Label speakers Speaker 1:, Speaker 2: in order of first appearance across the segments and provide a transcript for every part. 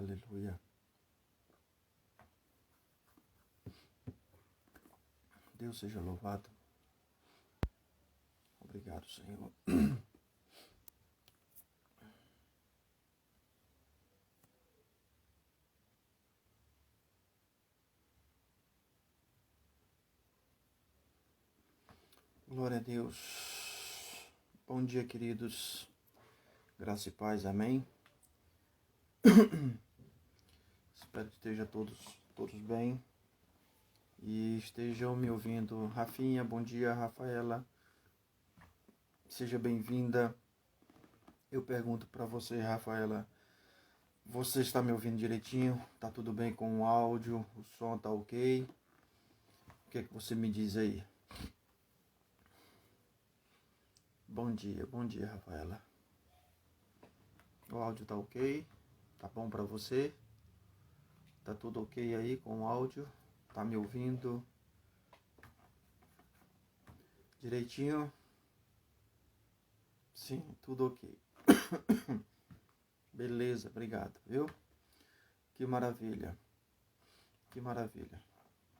Speaker 1: Aleluia. Deus seja louvado. Obrigado, Senhor. Glória a Deus. Bom dia, queridos. Graça e paz, amém. Espero que estejam todos bem e estejam me ouvindo. Rafinha, bom dia. Rafaela, seja bem-vinda. Eu pergunto para você, Rafaela, você está me ouvindo direitinho? Tá tudo bem com o áudio? O som tá ok? O que é que você me diz aí? Bom dia, Rafaela. O áudio tá ok? Tá bom para você? Tá tudo ok aí com o áudio? Tá me ouvindo direitinho? Sim, tudo ok. Beleza, obrigado, viu? Que maravilha. Que maravilha.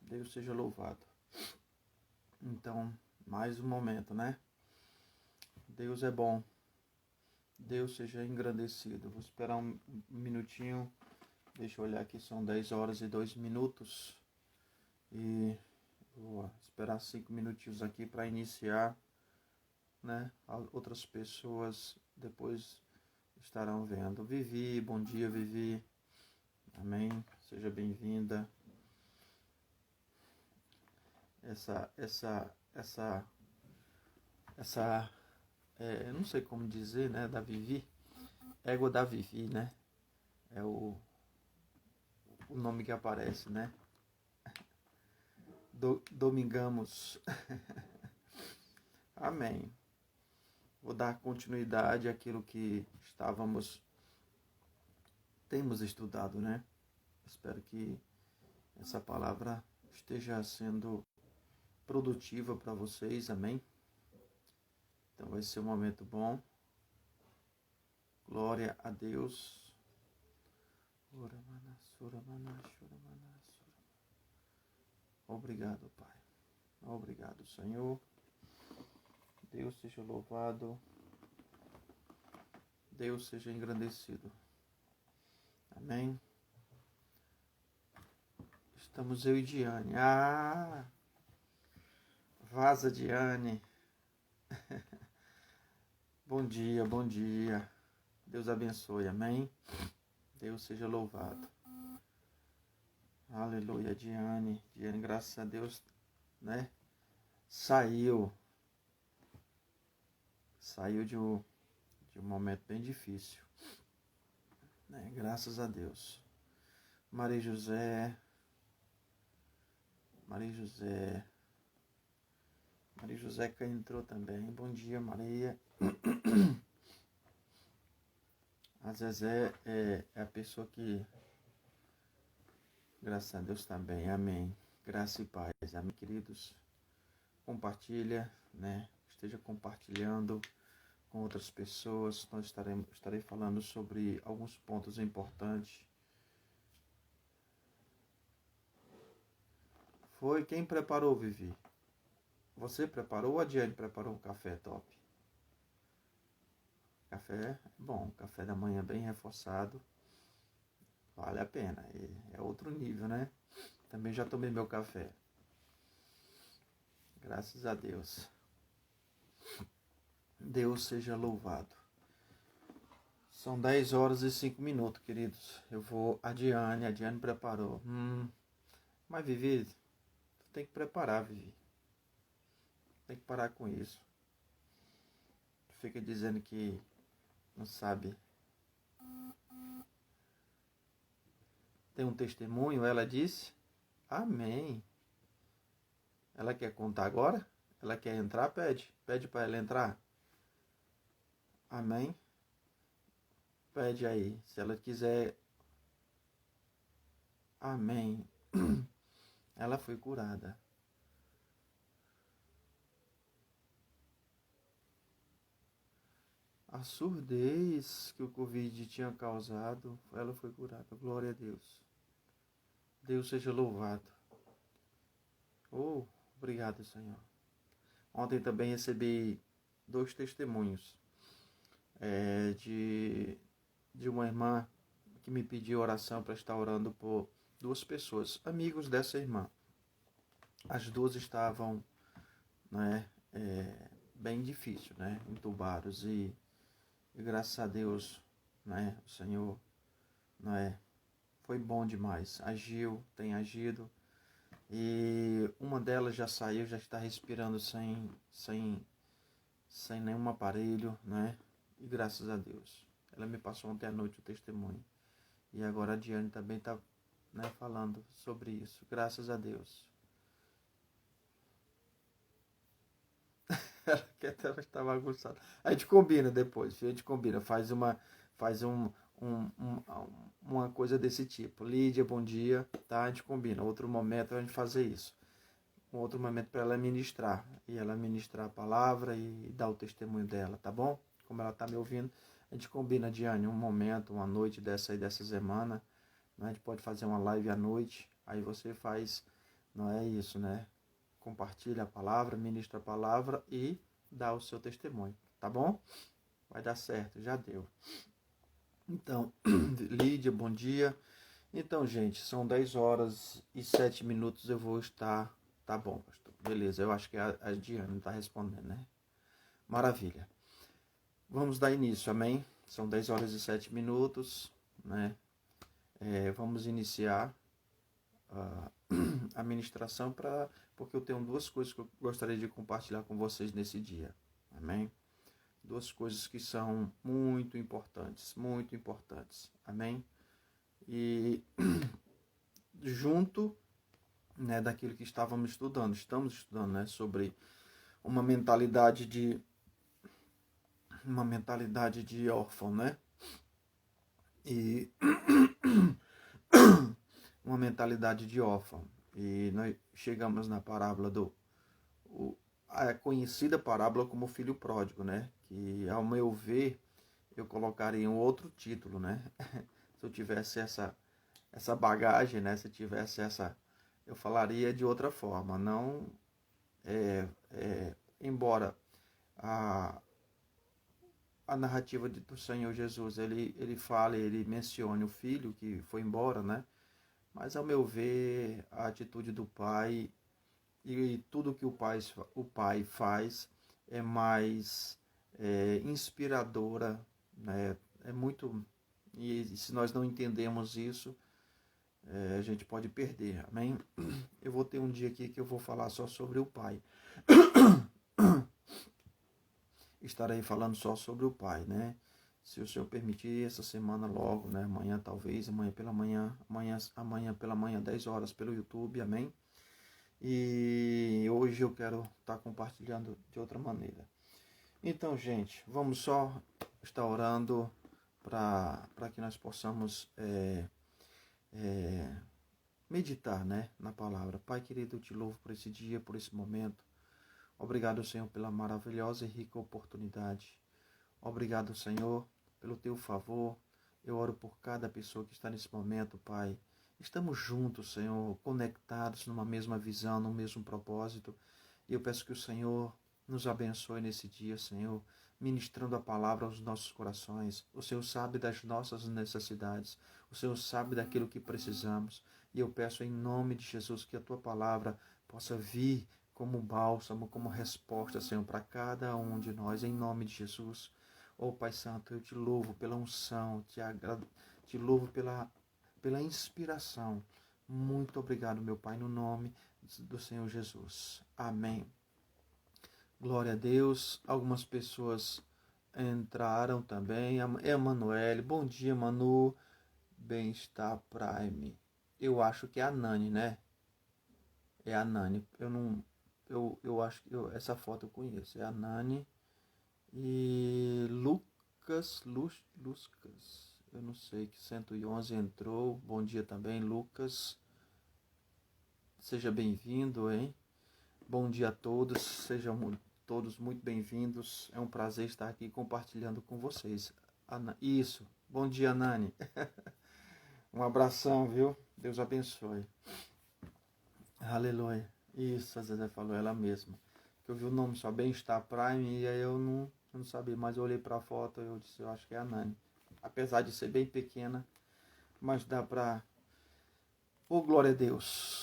Speaker 1: Deus seja louvado. Então, mais um momento, né? Deus é bom. Deus seja engrandecido. Vou esperar um minutinho. Deixa eu olhar aqui, são 10 horas e 2 minutos. E vou esperar 5 minutinhos aqui para iniciar, né? Outras pessoas depois estarão vendo. Vivi, bom dia, Vivi. Amém. Seja bem-vinda. Eu não sei como dizer, né? Da Vivi. Égua da Vivi, né? É o nome que aparece, né? Domingamos. Amém. Vou dar continuidade àquilo que temos estudado, né? Espero que essa palavra esteja sendo produtiva para vocês, amém? Então vai ser um momento bom. Glória a Deus. Obrigado, Pai. Obrigado, Senhor. Deus seja louvado. Deus seja engrandecido. Amém. Estamos eu e Diane. Vaza, Diane. Bom dia, bom dia. Deus abençoe, amém. Deus seja louvado. Aleluia, Diane. Diane, graças a Deus, né? Saiu de um momento bem difícil, né? Graças a Deus. Maria José que entrou também. Bom dia, Maria. A Zezé é a pessoa que, graças a Deus também, amém. Graça e paz, amém, queridos. Compartilha, né? Esteja compartilhando com outras pessoas. Nós estarei falando sobre alguns pontos importantes. Foi quem preparou, Vivi? Você preparou ou a Diane preparou um café top? Café bom, café da manhã bem reforçado. Vale a pena, é outro nível, né? Também já tomei meu café. Graças a Deus. Deus seja louvado. São 10 horas e 5 minutos, queridos. A Diane preparou. Mas Vivi, tu tem que preparar, Vivi. Tem que parar com isso. Tu fica dizendo que não sabe. Tem um testemunho, ela disse. Amém. Ela quer contar agora? Ela quer entrar? Pede para ela entrar. Amém. Pede aí, se ela quiser. Amém. Ela foi curada. A a surdez que o Covid tinha causado, ela foi curada. Glória a Deus. Deus seja louvado. Oh, obrigado, Senhor. Ontem também recebi 2 testemunhos de uma irmã que me pediu oração para estar orando por 2 pessoas, amigos dessa irmã. As 2 estavam, né, bem difícil, né, entubados e graças a Deus, né, o Senhor, né, foi bom demais, tem agido, e uma delas já saiu, já está respirando sem nenhum aparelho, né, e graças a Deus. Ela me passou ontem à noite o testemunho, e agora a Diane também está, né, falando sobre isso, graças a Deus. Ela quer estar bagunçada. A gente combina depois, a gente combina, faz uma coisa desse tipo. Lídia, bom dia, tá? A gente combina. Outro momento a gente fazer isso. Um outro momento para ela ministrar. E ela ministrar a palavra e dar o testemunho dela, tá bom? Como ela tá me ouvindo, a gente combina, Diane, um momento, uma noite dessa semana. Né? A gente pode fazer uma live à noite. Aí você faz, não é isso, né? Compartilha a palavra, ministra a palavra e dá o seu testemunho, tá bom? Vai dar certo, já deu. Então, Lídia, bom dia. Então, gente, são 10h07, eu vou estar... Tá bom, pastor. Beleza, eu acho que a Diana está respondendo, né? Maravilha. Vamos dar início, amém? São 10h07, né? Vamos iniciar a ministração porque eu tenho 2 coisas que eu gostaria de compartilhar com vocês nesse dia, amém? 2 coisas que são muito importantes, amém? E junto, né, daquilo que estamos estudando, né, sobre uma mentalidade de órfão, né? E uma mentalidade de órfão. E nós chegamos na parábola a conhecida parábola como filho pródigo, né? Que, ao meu ver, eu colocaria um outro título, né? Se eu tivesse essa bagagem, né? Se eu tivesse eu falaria de outra forma. Não, embora a narrativa do Senhor Jesus, ele fala, ele mencione o filho que foi embora, né? Mas, ao meu ver, a atitude do pai e tudo que o pai faz é mais inspiradora, né? É muito... E se nós não entendemos isso, a gente pode perder, amém? Eu vou ter um dia aqui que eu vou falar só sobre o pai. Estarei falando só sobre o pai, né? Se o Senhor permitir, essa semana logo, né? Amanhã talvez, amanhã pela manhã, 10h, pelo YouTube, amém? E hoje eu quero estar compartilhando de outra maneira. Então, gente, vamos só estar orando para que nós possamos meditar, né, na palavra. Pai querido, eu te louvo por esse dia, por esse momento. Obrigado, Senhor, pela maravilhosa e rica oportunidade. Obrigado, Senhor, pelo teu favor. Eu oro por cada pessoa que está nesse momento, Pai. Estamos juntos, Senhor, conectados numa mesma visão, num mesmo propósito. E eu peço que o Senhor nos abençoe nesse dia, Senhor, ministrando a palavra aos nossos corações. O Senhor sabe das nossas necessidades. O Senhor sabe daquilo que precisamos. E eu peço em nome de Jesus que a tua palavra possa vir como bálsamo, como resposta, Senhor, para cada um de nós, em nome de Jesus. Oh, Pai Santo, eu te louvo pela unção, te louvo pela inspiração. Muito obrigado, meu Pai, no nome do Senhor Jesus. Amém. Glória a Deus. Algumas pessoas entraram também. Emanuele, bom dia, Manu. Bem-estar Prime. Eu acho que é a Nani, né? É a Nani. Eu acho que essa foto eu conheço. É a Nani. E Lucas, eu não sei, que 111 entrou. Bom dia também, Lucas. Seja bem-vindo, hein? Bom dia a todos. todos muito bem-vindos. É um prazer estar aqui compartilhando com vocês. Isso. Bom dia, Nani. Um abração, viu? Deus abençoe. Aleluia. Isso, a Zezé falou, ela mesma. Eu vi o nome só, Bem-Estar Prime, e aí eu não sabia, mas eu olhei para a foto e eu disse, eu acho que é a Nani. Apesar de ser bem pequena, mas dá para... Oh, glória a Deus.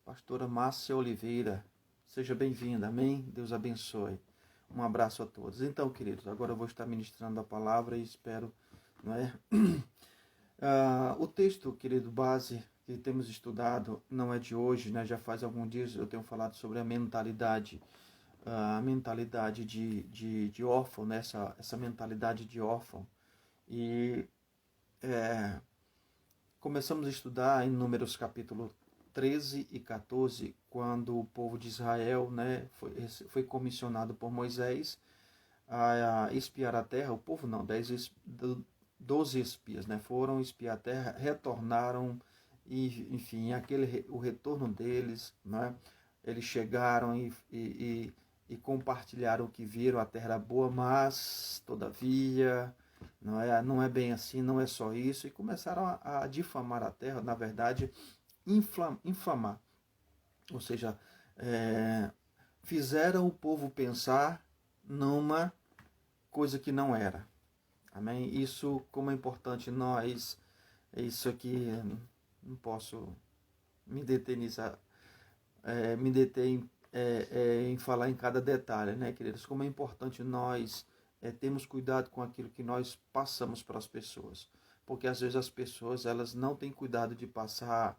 Speaker 1: Pastora Márcia Oliveira, seja bem-vinda, amém? Deus abençoe. Um abraço a todos. Então, queridos, agora eu vou estar ministrando a palavra e espero, não é? O texto, querido, base que temos estudado não é de hoje, né? Já faz alguns dias eu tenho falado sobre a mentalidade de órfão, né? Essa mentalidade de órfão. E começamos a estudar em Números capítulo 13 e 14, quando o povo de Israel, né, foi comissionado por Moisés a espiar a terra. O povo não, 12 espias, né, foram espiar a terra, retornaram, e enfim, o retorno deles, né, eles chegaram e compartilharam o que viram. A terra era boa, mas todavia não é bem assim, não é só isso, e começaram a difamar a terra, na verdade, infamar, ou seja, fizeram o povo pensar numa coisa que não era. Amém? Isso, como é importante nós, isso aqui, não posso me deter em falar em cada detalhe, né, queridos? Como é importante nós termos cuidado com aquilo que nós passamos para as pessoas, porque às vezes as pessoas, elas não têm cuidado de passar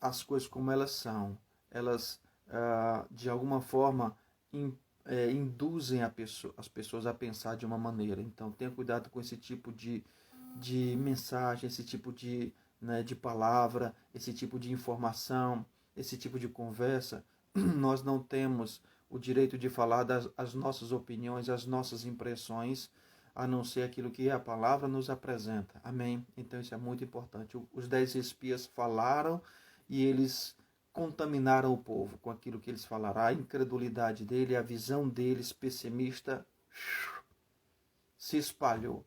Speaker 1: as coisas como elas são. Elas, de alguma forma, induzem as pessoas a pensar de uma maneira. Então, tenha cuidado com esse tipo de mensagem, esse tipo de palavra, esse tipo de informação, esse tipo de conversa. Nós não temos o direito de falar as nossas opiniões, as nossas impressões, a não ser aquilo que a palavra nos apresenta. Amém? Então isso é muito importante. Os 10 espias falaram e eles contaminaram o povo com aquilo que eles falaram. A incredulidade dele, a visão deles pessimista se espalhou.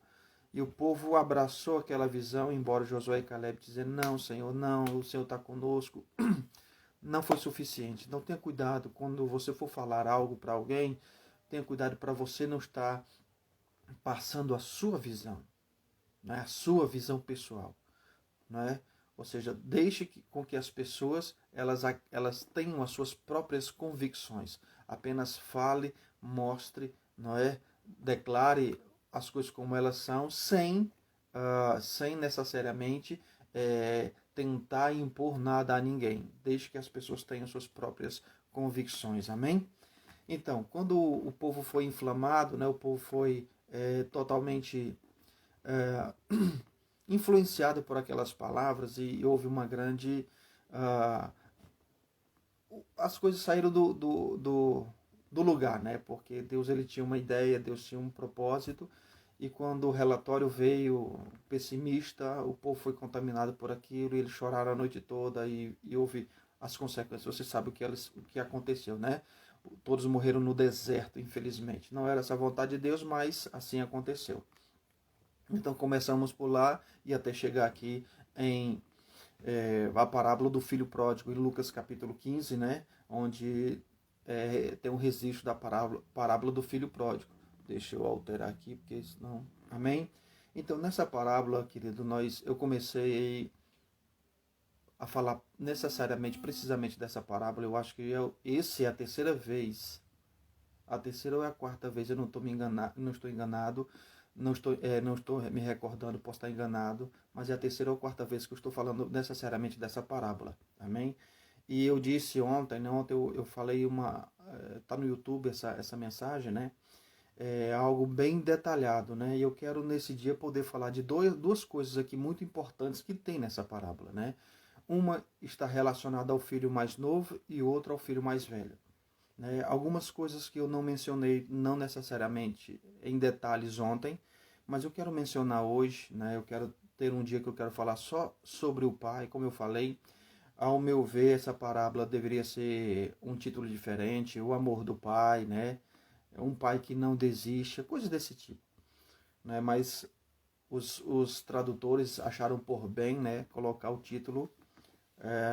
Speaker 1: E o povo abraçou aquela visão, embora Josué e Caleb dizendo, não, Senhor, não, o Senhor está conosco. Não foi suficiente. Então tenha cuidado quando você for falar algo para alguém, tenha cuidado para você não estar passando a sua visão, né? A sua visão pessoal, não é? Ou seja, deixe com que as pessoas elas tenham as suas próprias convicções. Apenas fale, mostre, não é? Declare as coisas como elas são, sem necessariamente tentar impor nada a ninguém. Deixe que as pessoas tenham suas próprias convicções. Amém? Então, quando o povo foi inflamado, né, o povo foi totalmente influenciado por aquelas palavras, e houve uma grande... as coisas saíram do lugar, né? Porque Deus, ele tinha uma ideia, Deus tinha um propósito, e quando o relatório veio pessimista, o povo foi contaminado por aquilo, e eles choraram a noite toda, e houve as consequências. Você sabe o que aconteceu, né? Todos morreram no deserto, infelizmente. Não era essa a vontade de Deus, mas assim aconteceu. Então começamos por lá e até chegar aqui em a parábola do filho pródigo, em Lucas capítulo 15, né? Onde tem um registro da parábola do filho pródigo. Deixa eu alterar aqui, porque senão... Amém? Então, nessa parábola, querido, eu comecei a falar necessariamente, precisamente dessa parábola. Eu acho que esse é a terceira vez, a terceira ou é a quarta vez, eu não estou enganado, não estou me recordando, posso estar enganado, mas é a terceira ou quarta vez que eu estou falando necessariamente dessa parábola. Amém? E eu disse ontem eu falei está no YouTube essa mensagem, né? É algo bem detalhado, né? E eu quero nesse dia poder falar de duas coisas aqui muito importantes que tem nessa parábola, né? Uma está relacionada ao filho mais novo e outra ao filho mais velho, né? Algumas coisas que eu não mencionei, não necessariamente em detalhes ontem, mas eu quero mencionar hoje, né? Eu quero ter um dia que eu quero falar só sobre o pai, como eu falei. Ao meu ver, essa parábola deveria ser um título diferente, o amor do pai, né? Um pai que não desiste, coisas desse tipo, né? Mas os tradutores acharam por bem, né, colocar o título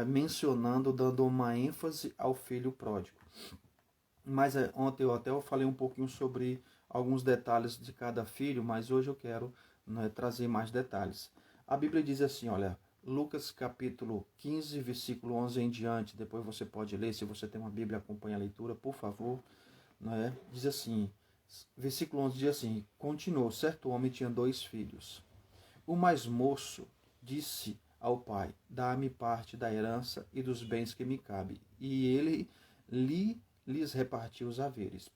Speaker 1: mencionando, dando uma ênfase ao filho pródigo. Mas ontem eu falei um pouquinho sobre alguns detalhes de cada filho, mas hoje eu quero, né, trazer mais detalhes. A Bíblia diz assim, olha, Lucas capítulo 15, versículo 11 em diante, depois você pode ler, se você tem uma Bíblia, acompanhe a leitura, por favor. Né? Diz assim, versículo 11 diz assim, continuou, certo homem tinha 2 filhos. O mais moço disse ao pai, dá-me parte da herança e dos bens que me cabe. E ele lhes repartiu os haveres.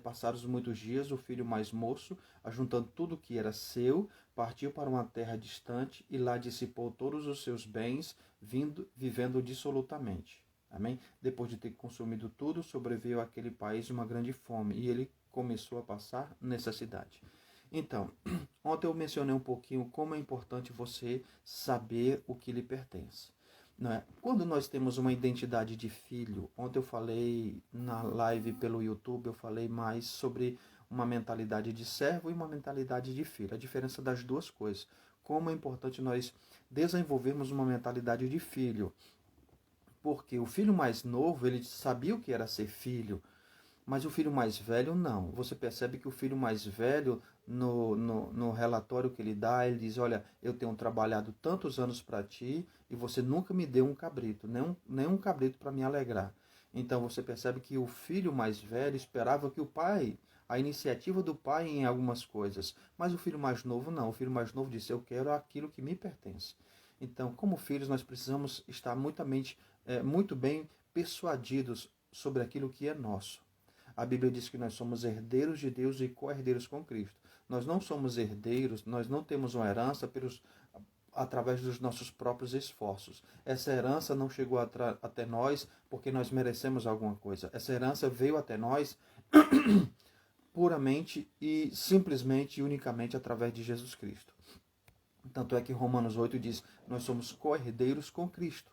Speaker 1: Passados muitos dias, o filho mais moço, ajuntando tudo que era seu, partiu para uma terra distante e lá dissipou todos os seus bens, vivendo dissolutamente. Amém? Depois de ter consumido tudo, sobreveio àquele país uma grande fome e ele começou a passar necessidade. Então, ontem eu mencionei um pouquinho como é importante você saber o que lhe pertence. Não é? Quando nós temos uma identidade de filho, ontem eu falei na live pelo YouTube, eu falei mais sobre uma mentalidade de servo e uma mentalidade de filho. A diferença das duas coisas. Como é importante nós desenvolvermos uma mentalidade de filho. Porque o filho mais novo, ele sabia o que era ser filho, mas o filho mais velho não. Você percebe que o filho mais velho, no relatório que ele dá, ele diz, olha, eu tenho trabalhado tantos anos para ti e você nunca me deu um cabrito, nem um cabrito para me alegrar. Então você percebe que o filho mais velho esperava que o pai, a iniciativa do pai em algumas coisas, mas o filho mais novo não. O filho mais novo disse, eu quero aquilo que me pertence. Então, como filhos, nós precisamos estar muito bem persuadidos sobre aquilo que é nosso. A Bíblia diz que nós somos herdeiros de Deus e co-herdeiros com Cristo. Nós não somos herdeiros, nós não temos uma herança através dos nossos próprios esforços. Essa herança não chegou até nós porque nós merecemos alguma coisa. Essa herança veio até nós puramente e simplesmente e unicamente através de Jesus Cristo. Tanto é que Romanos 8 diz, nós somos co-herdeiros com Cristo.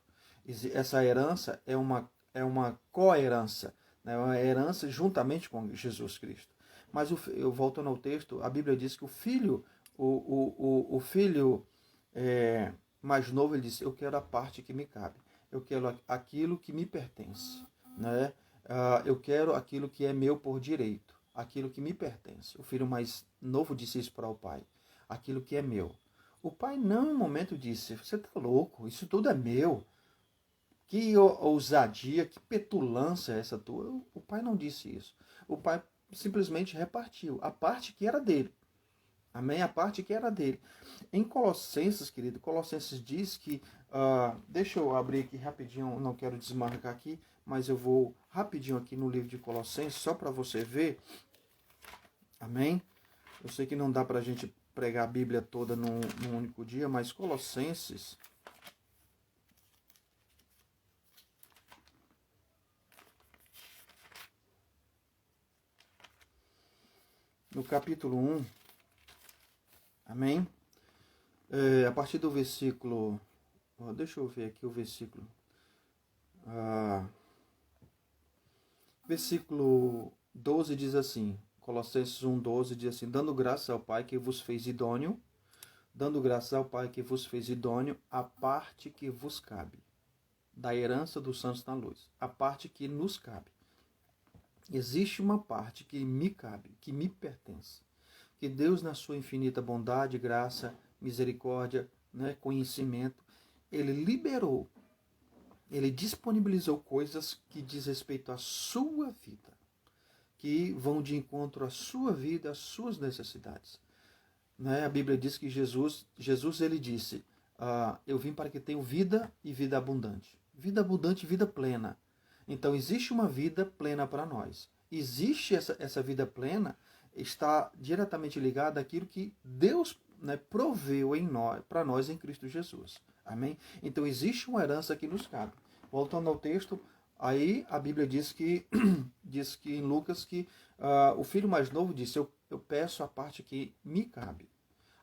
Speaker 1: Essa herança é uma co-herança, né? Uma herança juntamente com Jesus Cristo. Mas eu voltando ao texto, a Bíblia diz que o filho mais novo, ele disse, eu quero a parte que me cabe, eu quero aquilo que me pertence, né? Eu quero aquilo que é meu por direito, aquilo que me pertence. O filho mais novo disse isso para o pai, aquilo que é meu. O pai não, em um momento, disse, você está louco, isso tudo é meu. Que ousadia, que petulância é essa tua? O pai não disse isso. O pai simplesmente repartiu a parte que era dele. Amém? A parte que era dele. Em Colossenses, querido, Colossenses diz que... deixa eu abrir aqui rapidinho, não quero desmarcar aqui, mas eu vou rapidinho aqui no livro de Colossenses, só para você ver. Amém? Eu sei que não dá para a gente pregar a Bíblia toda num único dia, mas Colossenses... No capítulo 1, amém? A partir do versículo... deixa eu ver aqui o versículo. Versículo 12 diz assim, Colossenses 1,12 diz assim, dando graças ao Pai que vos fez idôneo, a parte que vos cabe, da herança dos santos na luz, a parte que nos cabe. Existe uma parte que me cabe, que me pertence. Que Deus, na sua infinita bondade, graça, misericórdia, né, conhecimento, Ele liberou, Ele disponibilizou coisas que diz respeito à sua vida, que vão de encontro à sua vida, às suas necessidades. Né? A Bíblia diz que Jesus ele disse, eu vim para que tenham vida e vida abundante. Vida abundante e vida plena. Então, existe uma vida plena para nós. Existe essa vida plena, está diretamente ligada àquilo que Deus, né, proveu para nós em Cristo Jesus. Amém? Então, existe uma herança que nos cabe. Voltando ao texto, aí a Bíblia diz que em Lucas que o filho mais novo disse, eu peço a parte que me cabe.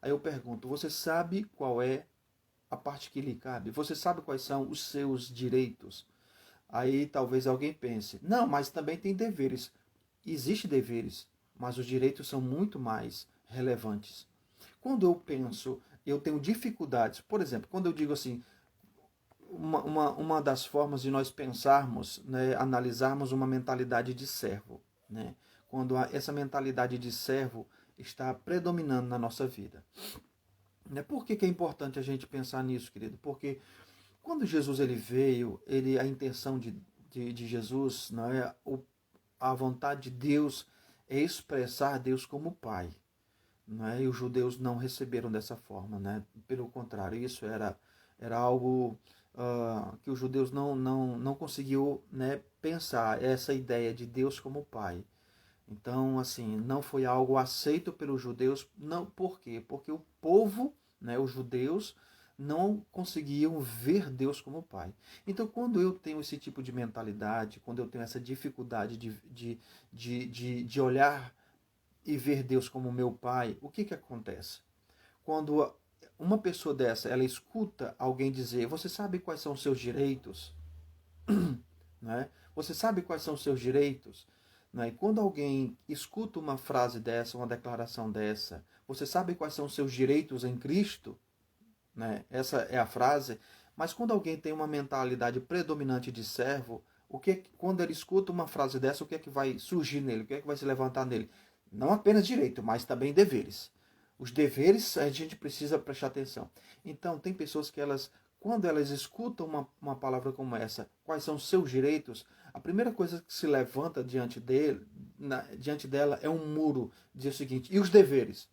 Speaker 1: Aí eu pergunto, você sabe qual é a parte que lhe cabe? Você sabe quais são os seus direitos? Aí talvez alguém pense, não, mas também tem deveres. Existem deveres, mas os direitos são muito mais relevantes. Quando eu penso, eu tenho dificuldades, por exemplo, quando eu digo assim, uma das formas de nós pensarmos, né, analisarmos uma mentalidade de servo, né, quando essa mentalidade de servo está predominando na nossa vida. Né? Por que é importante a gente pensar nisso, querido? Porque quando Jesus ele veio, a intenção de Jesus, né, a vontade de Deus é expressar Deus como Pai. Né? E os judeus não receberam dessa forma. Né? Pelo contrário, isso era algo que os judeus não conseguiu, né, pensar, essa ideia de Deus como Pai. Então, assim, não foi algo aceito pelos judeus. Não, por quê? Porque o povo, né, os judeus, não conseguiam ver Deus como Pai. Então, quando eu tenho esse tipo de mentalidade, quando eu tenho essa dificuldade de olhar e ver Deus como meu Pai, o que acontece? Quando uma pessoa dessa, ela escuta alguém dizer, você sabe quais são os seus direitos? Né? Você sabe quais são os seus direitos? Né? E quando alguém escuta uma frase dessa, uma declaração dessa, você sabe quais são os seus direitos em Cristo? Né? Essa é a frase. Mas quando alguém tem uma mentalidade predominante de servo, quando ele escuta uma frase dessa, o que é que vai surgir nele? O que é que vai se levantar nele? Não apenas direito, mas também deveres. Os deveres a gente precisa prestar atenção. Então, tem pessoas que quando elas escutam uma palavra como essa, quais são os seus direitos, a primeira coisa que se levanta diante dela é um muro, diz o seguinte, e os deveres?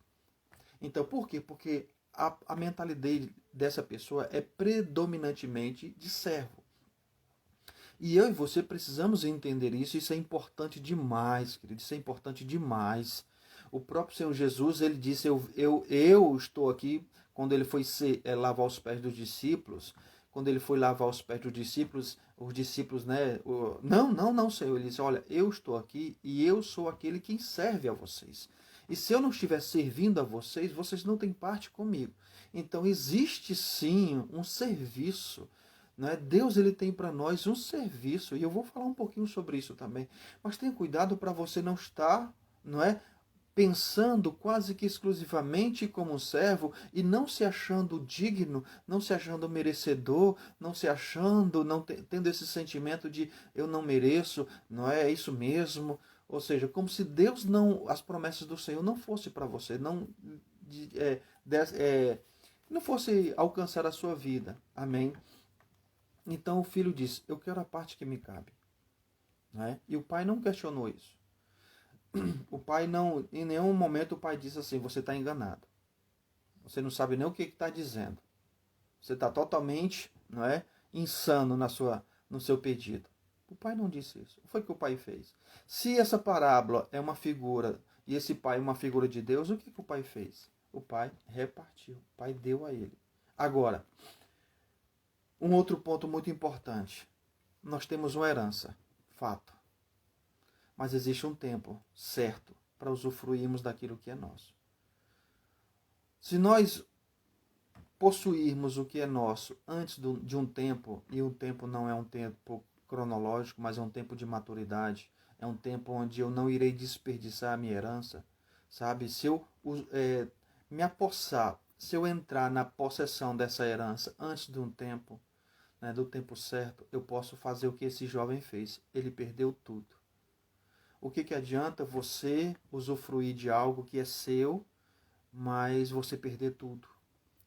Speaker 1: Então, por quê? Porque a mentalidade dessa pessoa é predominantemente de servo. E eu e você precisamos entender isso é importante demais, querido, isso é importante demais. O próprio Senhor Jesus, ele disse, eu estou aqui, quando ele foi lavar os pés dos discípulos, quando ele foi lavar os pés dos discípulos, os discípulos, né, não, Senhor, ele disse, olha, eu estou aqui e eu sou aquele que serve a vocês. E se eu não estiver servindo a vocês, vocês não têm parte comigo. Então existe sim um serviço. Né? Deus ele tem para nós um serviço, e eu vou falar um pouquinho sobre isso também. Mas tenha cuidado para você não estar, não é, pensando quase que exclusivamente como um servo e não se achando digno, não se achando merecedor, não se achando, tendo esse sentimento de eu não mereço, não é isso mesmo. Ou seja, como se Deus não, as promessas do Senhor não fosse para você, não fosse alcançar a sua vida. Amém? Então o filho disse, eu quero a parte que me cabe. Né? E o pai não questionou isso. O pai não, em nenhum momento o pai disse assim, você está enganado. Você não sabe nem o que está dizendo. Você está totalmente, não é, insano no seu pedido. O pai não disse isso. O que foi que o pai fez? Se essa parábola é uma figura, e esse pai é uma figura de Deus, o que o pai fez? O pai repartiu. O pai deu a ele. Agora, um outro ponto muito importante. Nós temos uma herança, fato. Mas existe um tempo certo para usufruirmos daquilo que é nosso. Se nós possuirmos o que é nosso antes de um tempo, e um tempo não é um tempo cronológico, mas é um tempo de maturidade, é um tempo onde eu não irei desperdiçar a minha herança, sabe? Se eu me apossar, se eu entrar na possessão dessa herança antes de um tempo, né, do tempo certo, eu posso fazer o que esse jovem fez. Ele perdeu tudo. O que adianta você usufruir de algo que é seu, mas você perder tudo?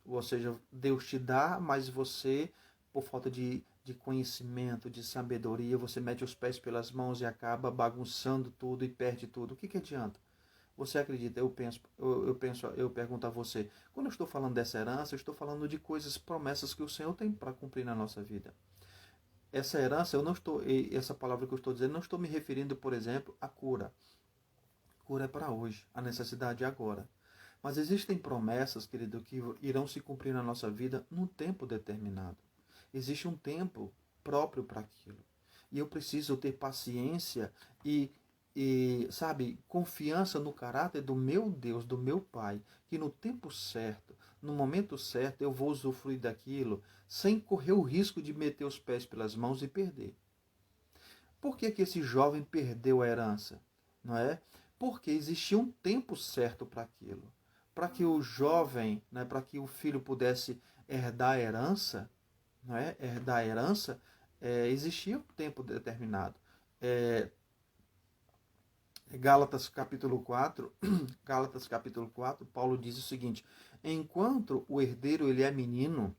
Speaker 1: Ou seja, Deus te dá, mas você, por falta de conhecimento, de sabedoria, você mete os pés pelas mãos e acaba bagunçando tudo e perde tudo. O que adianta? Você acredita? Eu pergunto a você. Quando eu estou falando dessa herança, eu estou falando de coisas, promessas que o Senhor tem para cumprir na nossa vida. Essa herança, essa palavra que eu estou dizendo, não estou me referindo, por exemplo, à cura. Cura é para hoje, a necessidade é agora. Mas existem promessas, querido, que irão se cumprir na nossa vida num tempo determinado. Existe um tempo próprio para aquilo. E eu preciso ter paciência e sabe, confiança no caráter do meu Deus, do meu Pai, que no tempo certo, no momento certo, eu vou usufruir daquilo sem correr o risco de meter os pés pelas mãos e perder. Por que esse jovem perdeu a herança? Não é? Porque existia um tempo certo para aquilo. Para que o jovem, né, para que o filho pudesse herdar a herança, não é? Herdar a herança, existia um tempo determinado. Gálatas capítulo 4, Gálatas capítulo 4, Paulo diz o seguinte: enquanto o herdeiro ele é menino,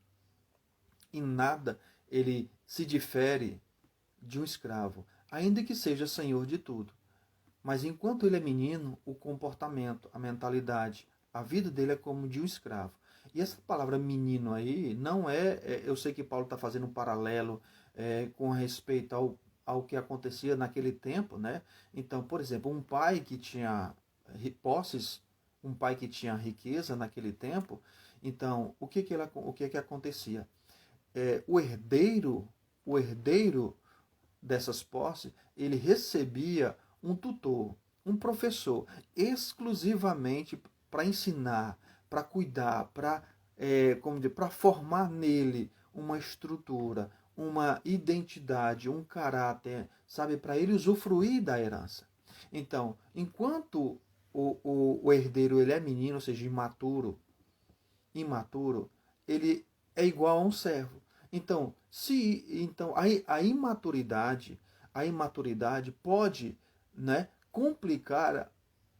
Speaker 1: em nada ele se difere de um escravo, ainda que seja senhor de tudo. Mas enquanto ele é menino, o comportamento, a mentalidade, a vida dele é como de um escravo. E essa palavra menino aí não eu sei que Paulo está fazendo um paralelo com respeito ao que acontecia naquele tempo, né? Então, por exemplo, um pai que tinha posses, um pai que tinha riqueza naquele tempo, então, o que acontecia? O herdeiro dessas posses, ele recebia um tutor, um professor, exclusivamente para ensinar, para cuidar, para formar nele uma estrutura, uma identidade, um caráter, sabe, para ele usufruir da herança. Então, enquanto o herdeiro ele é menino, ou seja, imaturo, ele é igual a um servo. Então a imaturidade pode, né, complicar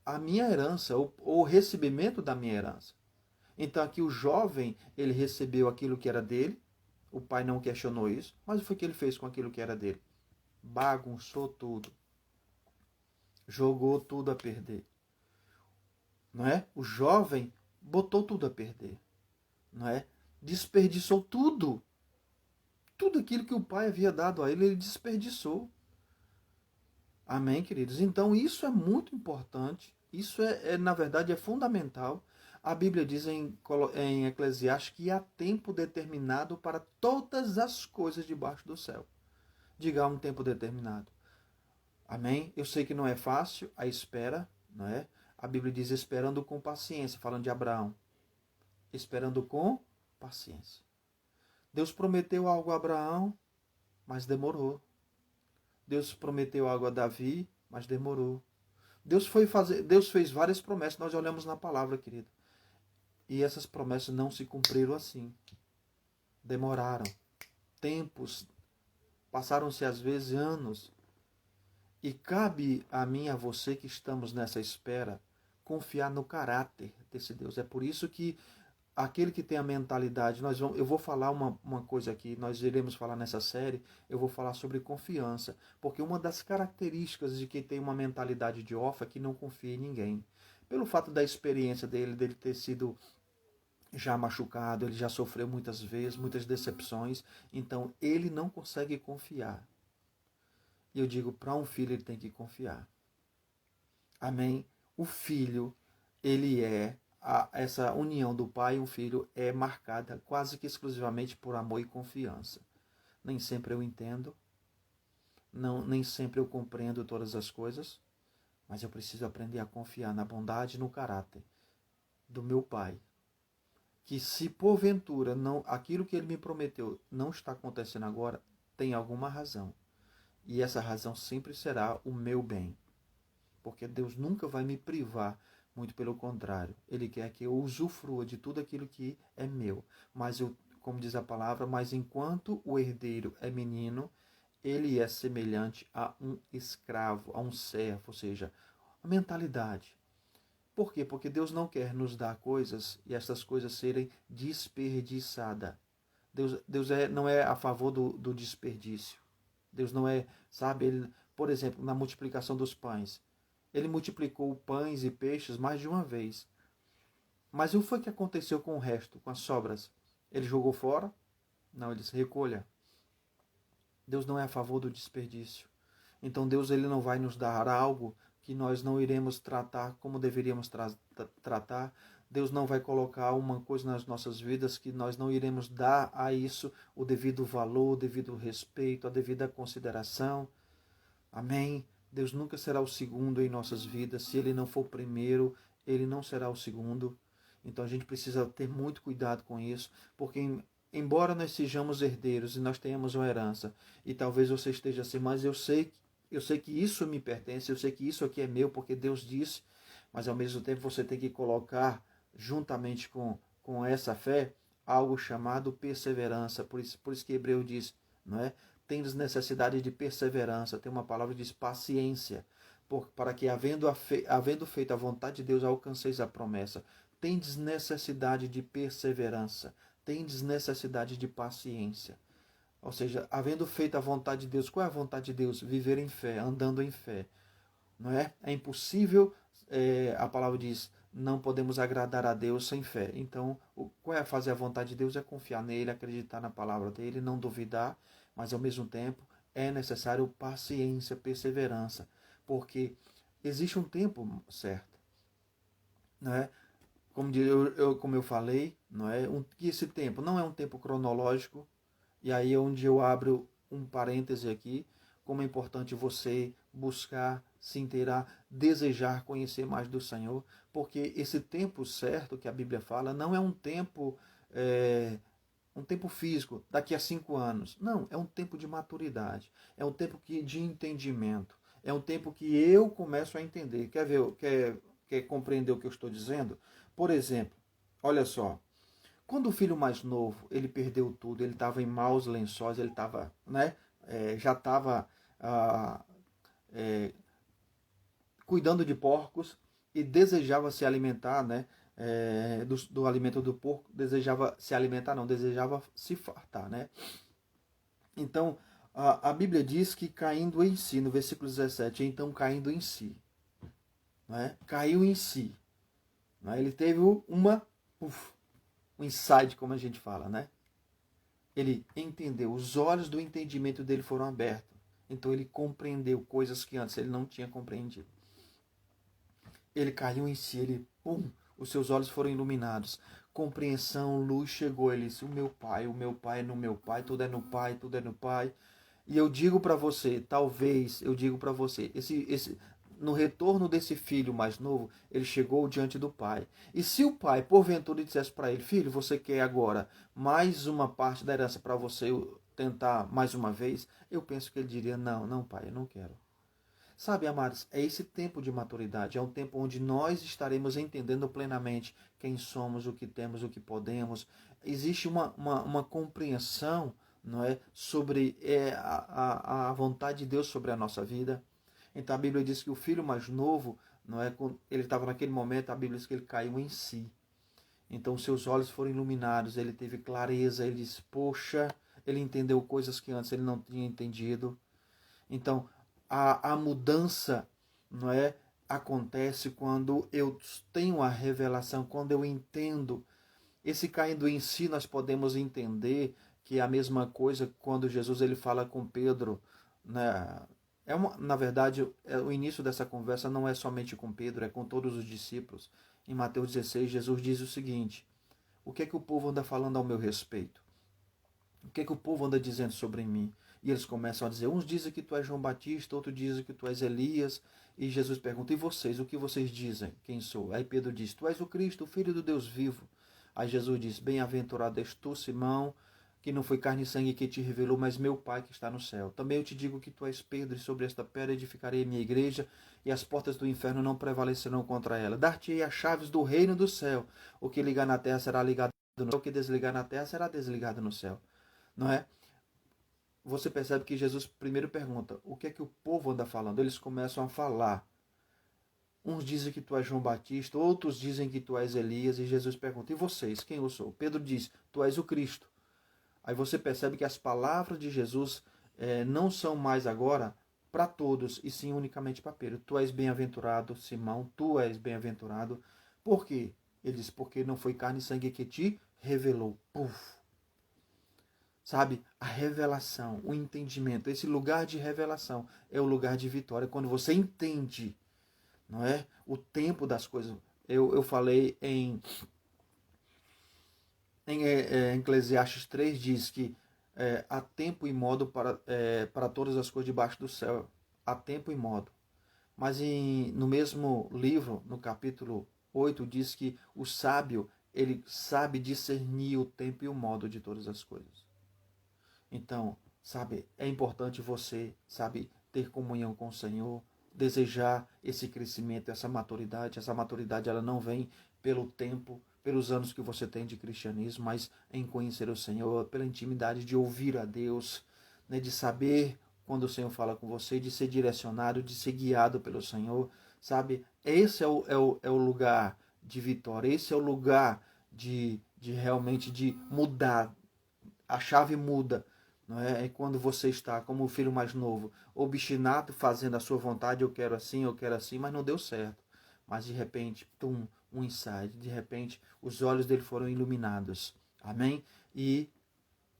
Speaker 1: a minha herança, o recebimento da minha herança. Então aqui o jovem, ele recebeu aquilo que era dele, o pai não questionou isso, mas foi o que ele fez com aquilo que era dele? Bagunçou tudo. Jogou tudo a perder. Não é? O jovem botou tudo a perder. Não é? Desperdiçou tudo. Tudo aquilo que o pai havia dado a ele, ele desperdiçou. Amém, queridos? Então, isso é muito importante. Isso na verdade, é fundamental. A Bíblia diz em Eclesiastes que há tempo determinado para todas as coisas debaixo do céu. Diga, há um tempo determinado. Amém? Eu sei que não é fácil a espera, não é? A Bíblia diz esperando com paciência, falando de Abraão. Esperando com paciência. Deus prometeu algo a Abraão, mas demorou. Deus prometeu algo a Davi, mas demorou. Deus fez várias promessas, nós olhamos na palavra, querido. E essas promessas não se cumpriram assim. Demoraram. Tempos. Passaram-se às vezes anos. E cabe a mim e a você que estamos nessa espera confiar no caráter desse Deus. É por isso que aquele que tem a mentalidade, eu vou falar uma coisa aqui, nós iremos falar nessa série, eu vou falar sobre confiança, porque uma das características de quem tem uma mentalidade de órfão é que não confia em ninguém. Pelo fato da experiência dele ter sido já machucado, ele já sofreu muitas vezes, muitas decepções, então ele não consegue confiar. E eu digo, para um filho ele tem que confiar. Amém? O filho, ele essa união do pai e o filho é marcada quase que exclusivamente por amor e confiança. Nem sempre eu entendo, nem sempre eu compreendo todas as coisas, mas eu preciso aprender a confiar na bondade e no caráter do meu pai. Que se porventura aquilo que ele me prometeu não está acontecendo agora, tem alguma razão. E essa razão sempre será o meu bem. Porque Deus nunca vai me privar, muito pelo contrário. Ele quer que eu usufrua de tudo aquilo que é meu. Mas como diz a palavra, mas enquanto o herdeiro é menino, ele é semelhante a um escravo, a um servo, ou seja, a mentalidade. Por quê? Porque Deus não quer nos dar coisas e essas coisas serem desperdiçadas. Deus não é a favor do desperdício. Deus não é, sabe, por exemplo, na multiplicação dos pães. Ele multiplicou pães e peixes mais de uma vez. Mas o que foi que aconteceu com o resto, com as sobras? Ele jogou fora? Não, ele disse, recolha. Deus não é a favor do desperdício. Então Deus ele não vai nos dar algo que nós não iremos tratar como deveríamos tratar. Deus não vai colocar uma coisa nas nossas vidas que nós não iremos dar a isso o devido valor, o devido respeito, a devida consideração. Amém? Deus nunca será o segundo em nossas vidas. Se Ele não for o primeiro, Ele não será o segundo. Então a gente precisa ter muito cuidado com isso, porque embora nós sejamos herdeiros e nós tenhamos uma herança, e talvez você esteja assim, mas eu sei que isso me pertence, eu sei que isso aqui é meu, porque Deus disse, mas ao mesmo tempo você tem que colocar, juntamente com essa fé, algo chamado perseverança. Por isso que Hebreu diz, não é? Tendes necessidade de perseverança, tem uma palavra que diz paciência, para que, havendo feito a vontade de Deus, alcanceis a promessa. Tendes necessidade de perseverança, tendes necessidade de paciência. Ou seja, havendo feito a vontade de Deus, qual é a vontade de Deus? Viver em fé, andando em fé. Não é? É impossível, a palavra diz, não podemos agradar a Deus sem fé. Então, qual é fazer a vontade de Deus? É confiar nele, acreditar na palavra dele, não duvidar, mas ao mesmo tempo é necessário paciência, perseverança, porque existe um tempo certo, não é? Como eu falei, não é? Que esse tempo não é um tempo cronológico, e aí é onde eu abro um parêntese aqui, como é importante você buscar, se inteirar, desejar conhecer mais do Senhor, porque esse tempo certo que a Bíblia fala não é um tempo físico, daqui a 5 anos. Não, é um tempo de maturidade, é um tempo de entendimento, é um tempo que eu começo a entender. Quer ver, quer compreender o que eu estou dizendo? Por exemplo, olha só, quando o filho mais novo, ele perdeu tudo, ele estava em maus lençóis, ele estava, né, já estava cuidando de porcos e desejava se alimentar, né, do alimento do porco, desejava se alimentar, não, desejava se fartar, né? Então, a Bíblia diz que caindo em si, no versículo 17, então caindo em si, né, caiu em si, né, ele teve um insight, como a gente fala, né? Ele entendeu, os olhos do entendimento dele foram abertos. Então ele compreendeu coisas que antes ele não tinha compreendido. Ele caiu em si, os seus olhos foram iluminados. Compreensão, luz chegou. Ele disse, o meu pai é no meu pai, tudo é no pai, tudo é no pai. E eu digo para você, no retorno desse filho mais novo, ele chegou diante do pai. E se o pai, porventura, dissesse para ele, filho, você quer agora mais uma parte da herança para você tentar mais uma vez? Eu penso que ele diria, não, não, pai, eu não quero. Sabe, amados, é esse tempo de maturidade, é um tempo onde nós estaremos entendendo plenamente quem somos, o que temos, o que podemos. Existe uma compreensão, não é, sobre a vontade de Deus sobre a nossa vida. Então a Bíblia diz que o filho mais novo, não é, ele estava naquele momento, a Bíblia diz que ele caiu em si. Então seus olhos foram iluminados, ele teve clareza, ele disse, poxa, ele entendeu coisas que antes ele não tinha entendido. Então, a mudança, não é, acontece quando eu tenho a revelação, quando eu entendo. Esse caindo em si, nós podemos entender que é a mesma coisa quando Jesus ele fala com Pedro, né? Na verdade, o início dessa conversa não é somente com Pedro, é com todos os discípulos. Em Mateus 16, Jesus diz o seguinte: o que é que o povo anda falando ao meu respeito? O que é que o povo anda dizendo sobre mim? E eles começam a dizer, uns dizem que tu és João Batista, outros dizem que tu és Elias. E Jesus pergunta, e vocês, o que vocês dizem? Quem sou? Aí Pedro diz, tu és o Cristo, o Filho do Deus vivo. Aí Jesus diz, bem-aventurado és tu, Simão, que não foi carne e sangue que te revelou, mas meu Pai que está no céu. Também eu te digo que tu és Pedro, e sobre esta pedra edificarei a minha igreja, e as portas do inferno não prevalecerão contra ela. Dar-te-ei as chaves do reino do céu. O que ligar na terra será ligado no céu, o que desligar na terra será desligado no céu. Não é? Você percebe que Jesus primeiro pergunta, o que é que o povo anda falando? Eles começam a falar. Uns dizem que tu és João Batista, outros dizem que tu és Elias, e Jesus pergunta, e vocês, quem eu sou? Pedro diz, tu és o Cristo. Aí você percebe que as palavras de Jesus não são mais agora para todos, e sim unicamente para Pedro. Tu és bem-aventurado, Simão, tu és bem-aventurado. Por quê? Ele diz, porque não foi carne e sangue que te revelou. Puf. Sabe, a revelação, o entendimento, esse lugar de revelação é o lugar de vitória. Quando você entende, não é, o tempo das coisas. Eu falei em Eclesiastes 3, diz que há tempo e modo para todas as coisas debaixo do céu. Há tempo e modo. Mas no mesmo livro, no capítulo 8, diz que o sábio, ele sabe discernir o tempo e o modo de todas as coisas. Então, sabe, é importante você, sabe, ter comunhão com o Senhor, desejar esse crescimento, essa maturidade. Essa maturidade, ela não vem pelo tempo, pelos anos que você tem de cristianismo, mas em conhecer o Senhor, pela intimidade de ouvir a Deus, né, de saber quando o Senhor fala com você, de ser direcionado, de ser guiado pelo Senhor, sabe? Esse é o lugar de vitória, esse é o lugar de realmente de mudar. A chave muda, não é? É quando você está como o filho mais novo, obstinado, fazendo a sua vontade, eu quero assim, mas não deu certo. Mas de repente, um insight, de repente os olhos dele foram iluminados. Amém? E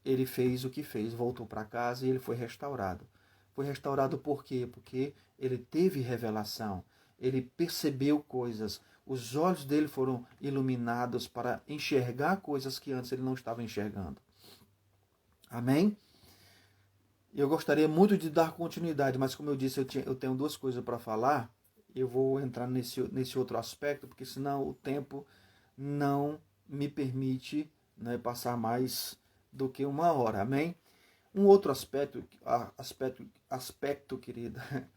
Speaker 1: ele fez o que fez, voltou para casa e ele foi restaurado. Foi restaurado por quê? Porque ele teve revelação, ele percebeu coisas, os olhos dele foram iluminados para enxergar coisas que antes ele não estava enxergando. Amém? Eu gostaria muito de dar continuidade, mas como eu disse, eu tenho duas coisas para falar. Eu vou entrar nesse outro aspecto, porque senão o tempo não me permite, né, passar mais do que 1 hora. Amém? Um outro aspecto, querida,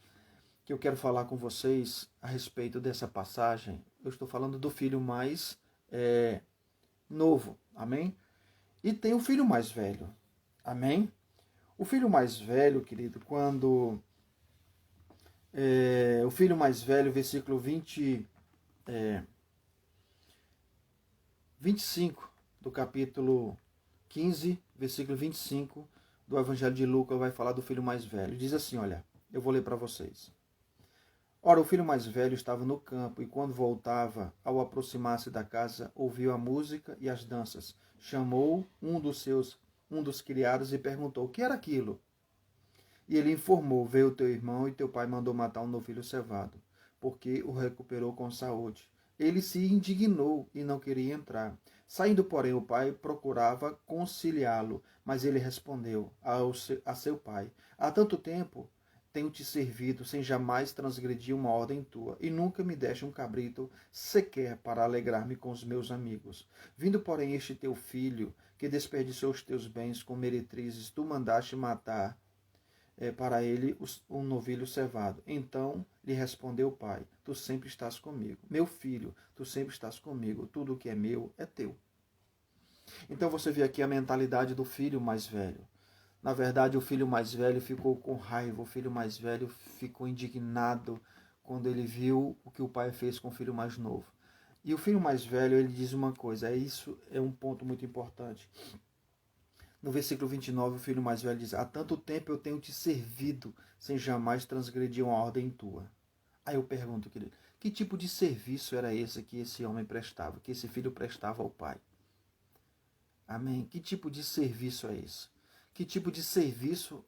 Speaker 1: que eu quero falar com vocês a respeito dessa passagem. Eu estou falando do filho mais novo. Amém? E tem o filho mais velho. Amém? O filho mais velho, querido, quando o filho mais velho, versículo 25 do capítulo 15, versículo 25 do Evangelho de Lucas, vai falar do filho mais velho. Diz assim, olha, eu vou ler para vocês. Ora, o filho mais velho estava no campo, e quando voltava, ao aproximar-se da casa, ouviu a música e as danças. Chamou um dos criados e perguntou, o que era aquilo? E ele informou, veio teu irmão e teu pai mandou matar um novilho cevado, porque o recuperou com saúde. Ele se indignou e não queria entrar. Saindo, porém, o pai procurava conciliá-lo, mas ele respondeu a seu pai, há tanto tempo tenho te servido sem jamais transgredir uma ordem tua, e nunca me deste um cabrito sequer para alegrar-me com os meus amigos. Vindo, porém, este teu filho, que desperdiçou os teus bens com meretrizes, tu mandaste matar para ele um novilho cevado. Então lhe respondeu o pai, tu sempre estás comigo. Meu filho, tu sempre estás comigo. Tudo o que é meu é teu. Então você vê aqui a mentalidade do filho mais velho. Na verdade, o filho mais velho ficou com raiva, o filho mais velho ficou indignado quando ele viu o que o pai fez com o filho mais novo. E o filho mais velho, ele diz uma coisa, isso é um ponto muito importante. No versículo 29, o filho mais velho diz, há tanto tempo eu tenho te servido, sem jamais transgredir uma ordem tua. Aí eu pergunto, querido, que tipo de serviço era esse que esse homem prestava, que esse filho prestava ao pai? Amém? Que tipo de serviço é esse? Que tipo de serviço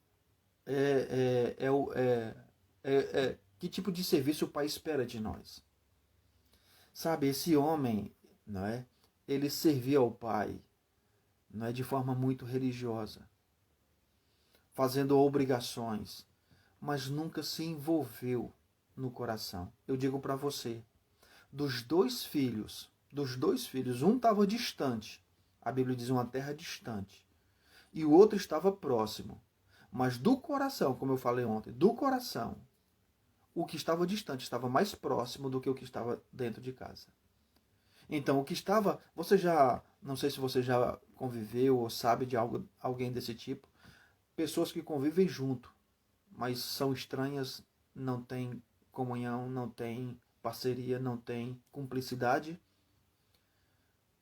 Speaker 1: que tipo de serviço o pai espera de nós? Sabe, esse homem, não é? Ele servia ao pai, não é, de forma muito religiosa, fazendo obrigações, mas nunca se envolveu no coração. Eu digo para você, dos dois filhos, um estava distante, a Bíblia diz uma terra distante, e o outro estava próximo. Mas do coração, como eu falei ontem, do coração, o que estava distante estava mais próximo do que o que estava dentro de casa. Então, o que estava... não sei se você já conviveu ou sabe de alguém desse tipo. Pessoas que convivem junto, mas são estranhas, não têm comunhão, não têm parceria, não têm cumplicidade.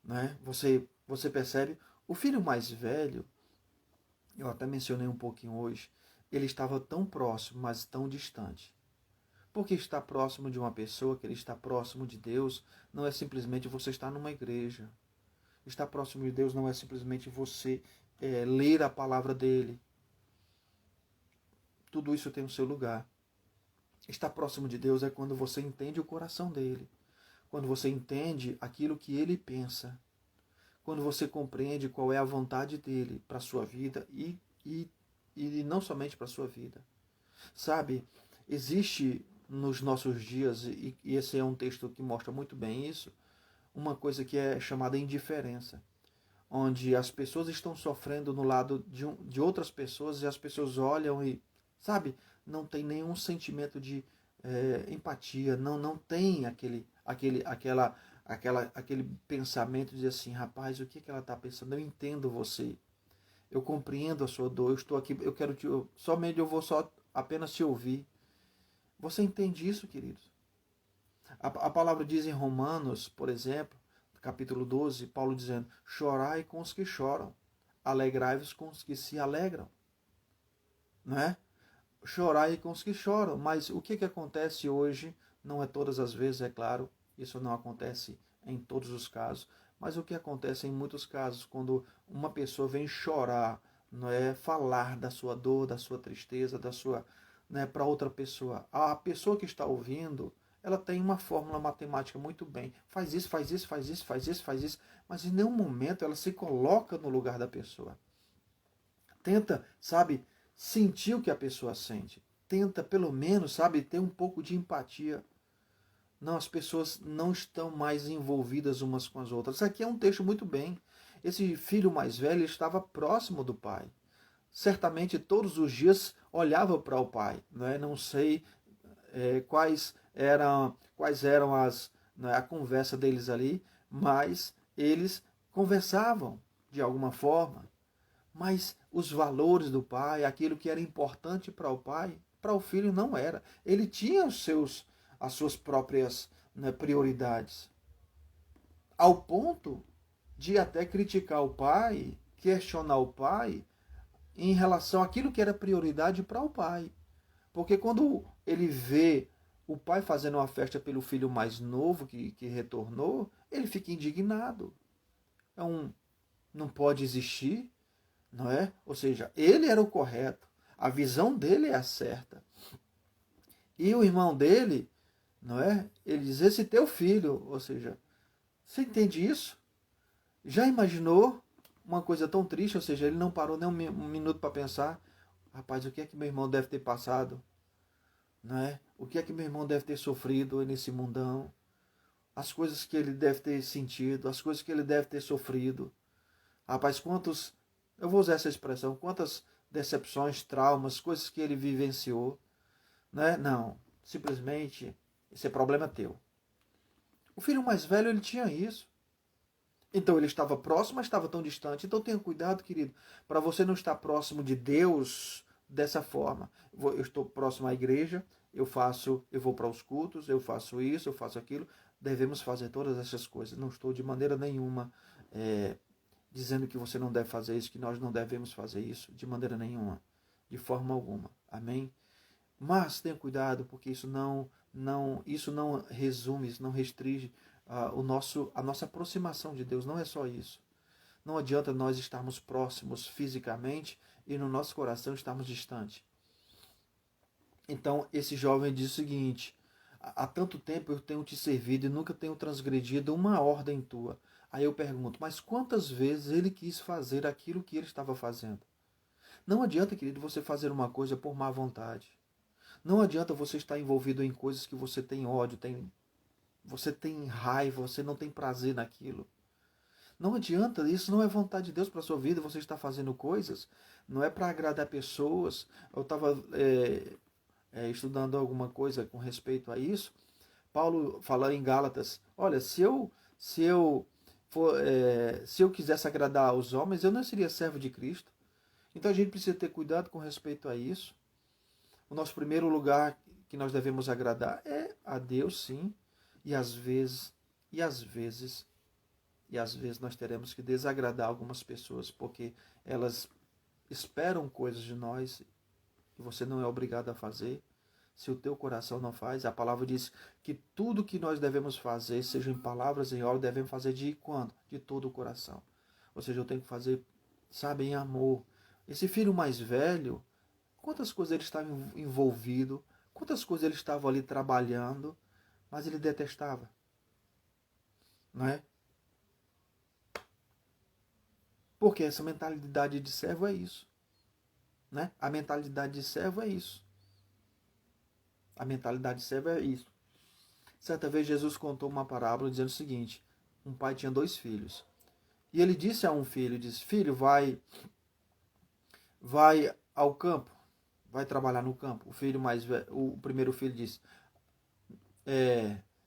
Speaker 1: Né? Você percebe? O filho mais velho, eu até mencionei um pouquinho hoje, ele estava tão próximo, mas tão distante. Porque estar próximo de uma pessoa, que ele está próximo de Deus, não é simplesmente você estar numa igreja. Estar próximo de Deus não é simplesmente você ler a palavra dele. Tudo isso tem o seu lugar. Estar próximo de Deus é quando você entende o coração dele. Quando você entende aquilo que ele pensa. Quando você compreende qual é a vontade dele para a sua vida e não somente para a sua vida. Sabe, existe nos nossos dias, e esse é um texto que mostra muito bem isso, uma coisa que é chamada indiferença, onde as pessoas estão sofrendo no lado de outras pessoas e as pessoas olham e, sabe, não tem nenhum sentimento de empatia, não tem aquele pensamento de assim, rapaz, o que ela está pensando? Eu entendo você, eu compreendo a sua dor, eu estou aqui, eu quero somente eu vou só apenas te ouvir. Você entende isso, queridos? A palavra diz em Romanos, por exemplo, capítulo 12, Paulo dizendo: chorai com os que choram, alegrai-vos com os que se alegram. Não é? Chorai com os que choram. Mas o que acontece hoje, não é todas as vezes, é claro, isso não acontece em todos os casos, mas o que acontece em muitos casos, quando uma pessoa vem chorar, não é, falar da sua dor, da sua tristeza, da sua, né, para outra pessoa. A pessoa que está ouvindo, ela tem uma fórmula matemática muito bem. Faz isso, faz isso, faz isso, faz isso, faz isso, mas em nenhum momento ela se coloca no lugar da pessoa. Tenta, sabe, sentir o que a pessoa sente. Tenta, pelo menos, sabe, ter um pouco de empatia. Não, as pessoas não estão mais envolvidas umas com as outras. Isso aqui é um texto muito bem. Esse filho mais velho estava próximo do pai. Certamente todos os dias olhava para o pai. Não sei quais eram a conversa deles ali, mas eles conversavam de alguma forma. Mas os valores do pai, aquilo que era importante para o pai, para o filho não era. Ele tinha as suas próprias, né, prioridades. Ao ponto de até criticar o pai, questionar o pai em relação àquilo que era prioridade para o pai. Porque quando ele vê o pai fazendo uma festa pelo filho mais novo que retornou, ele fica indignado. Não pode existir, não é? Ou seja, ele era o correto, a visão dele é a certa. E o irmão dele, não é? Ele diz: esse teu filho, ou seja, você entende isso? Já imaginou uma coisa tão triste? Ou seja, ele não parou nem um minuto para pensar: rapaz, o que é que meu irmão deve ter passado? Não é? O que é que meu irmão deve ter sofrido nesse mundão? As coisas que ele deve ter sentido, as coisas que ele deve ter sofrido. Rapaz, eu vou usar essa expressão, quantas decepções, traumas, coisas que ele vivenciou, né? Não, simplesmente, esse é problema teu. O filho mais velho, ele tinha isso. Então ele estava próximo, mas estava tão distante. Então tenha cuidado, querido, para você não estar próximo de Deus dessa forma. Eu estou próximo à igreja, eu vou para os cultos, eu faço isso, eu faço aquilo. Devemos fazer todas essas coisas. Não estou de maneira nenhuma dizendo que você não deve fazer isso, que nós não devemos fazer isso, de maneira nenhuma, de forma alguma. Amém? Mas tenha cuidado, porque isso não resume, isso não restringe a nossa aproximação de Deus. Não é só isso. Não adianta nós estarmos próximos fisicamente e no nosso coração estarmos distantes. Então, esse jovem diz o seguinte: há tanto tempo eu tenho te servido e nunca tenho transgredido uma ordem tua. Aí eu pergunto: mas quantas vezes ele quis fazer aquilo que ele estava fazendo? Não adianta, querido, você fazer uma coisa por má vontade. Não adianta você estar envolvido em coisas que você tem ódio, você tem raiva, você não tem prazer naquilo. Não adianta, isso não é vontade de Deus para a sua vida. Você está fazendo coisas, não é para agradar pessoas. Eu estava estudando alguma coisa com respeito a isso. Paulo fala em Gálatas: olha, se eu quisesse agradar aos homens, eu não seria servo de Cristo. Então a gente precisa ter cuidado com respeito a isso. O nosso primeiro lugar que nós devemos agradar é a Deus, sim, e às vezes nós teremos que desagradar algumas pessoas, porque elas esperam coisas de nós que você não é obrigado a fazer. Se o teu coração não faz, a palavra diz que tudo que nós devemos fazer, seja em palavras, em obra, devemos fazer de quando? De todo o coração. Ou seja, eu tenho que fazer, sabe, em amor. Esse filho mais velho, quantas coisas ele estava envolvido, quantas coisas ele estava ali trabalhando, mas ele detestava. Não é? Porque essa mentalidade de servo é isso. Né? A mentalidade de servo é isso. A mentalidade de servo é isso. Certa vez Jesus contou uma parábola dizendo o seguinte: um pai tinha 2 filhos. E ele disse a um filho, disse: filho, vai ao campo, vai trabalhar no campo. O filho mais velho, o primeiro filho disse: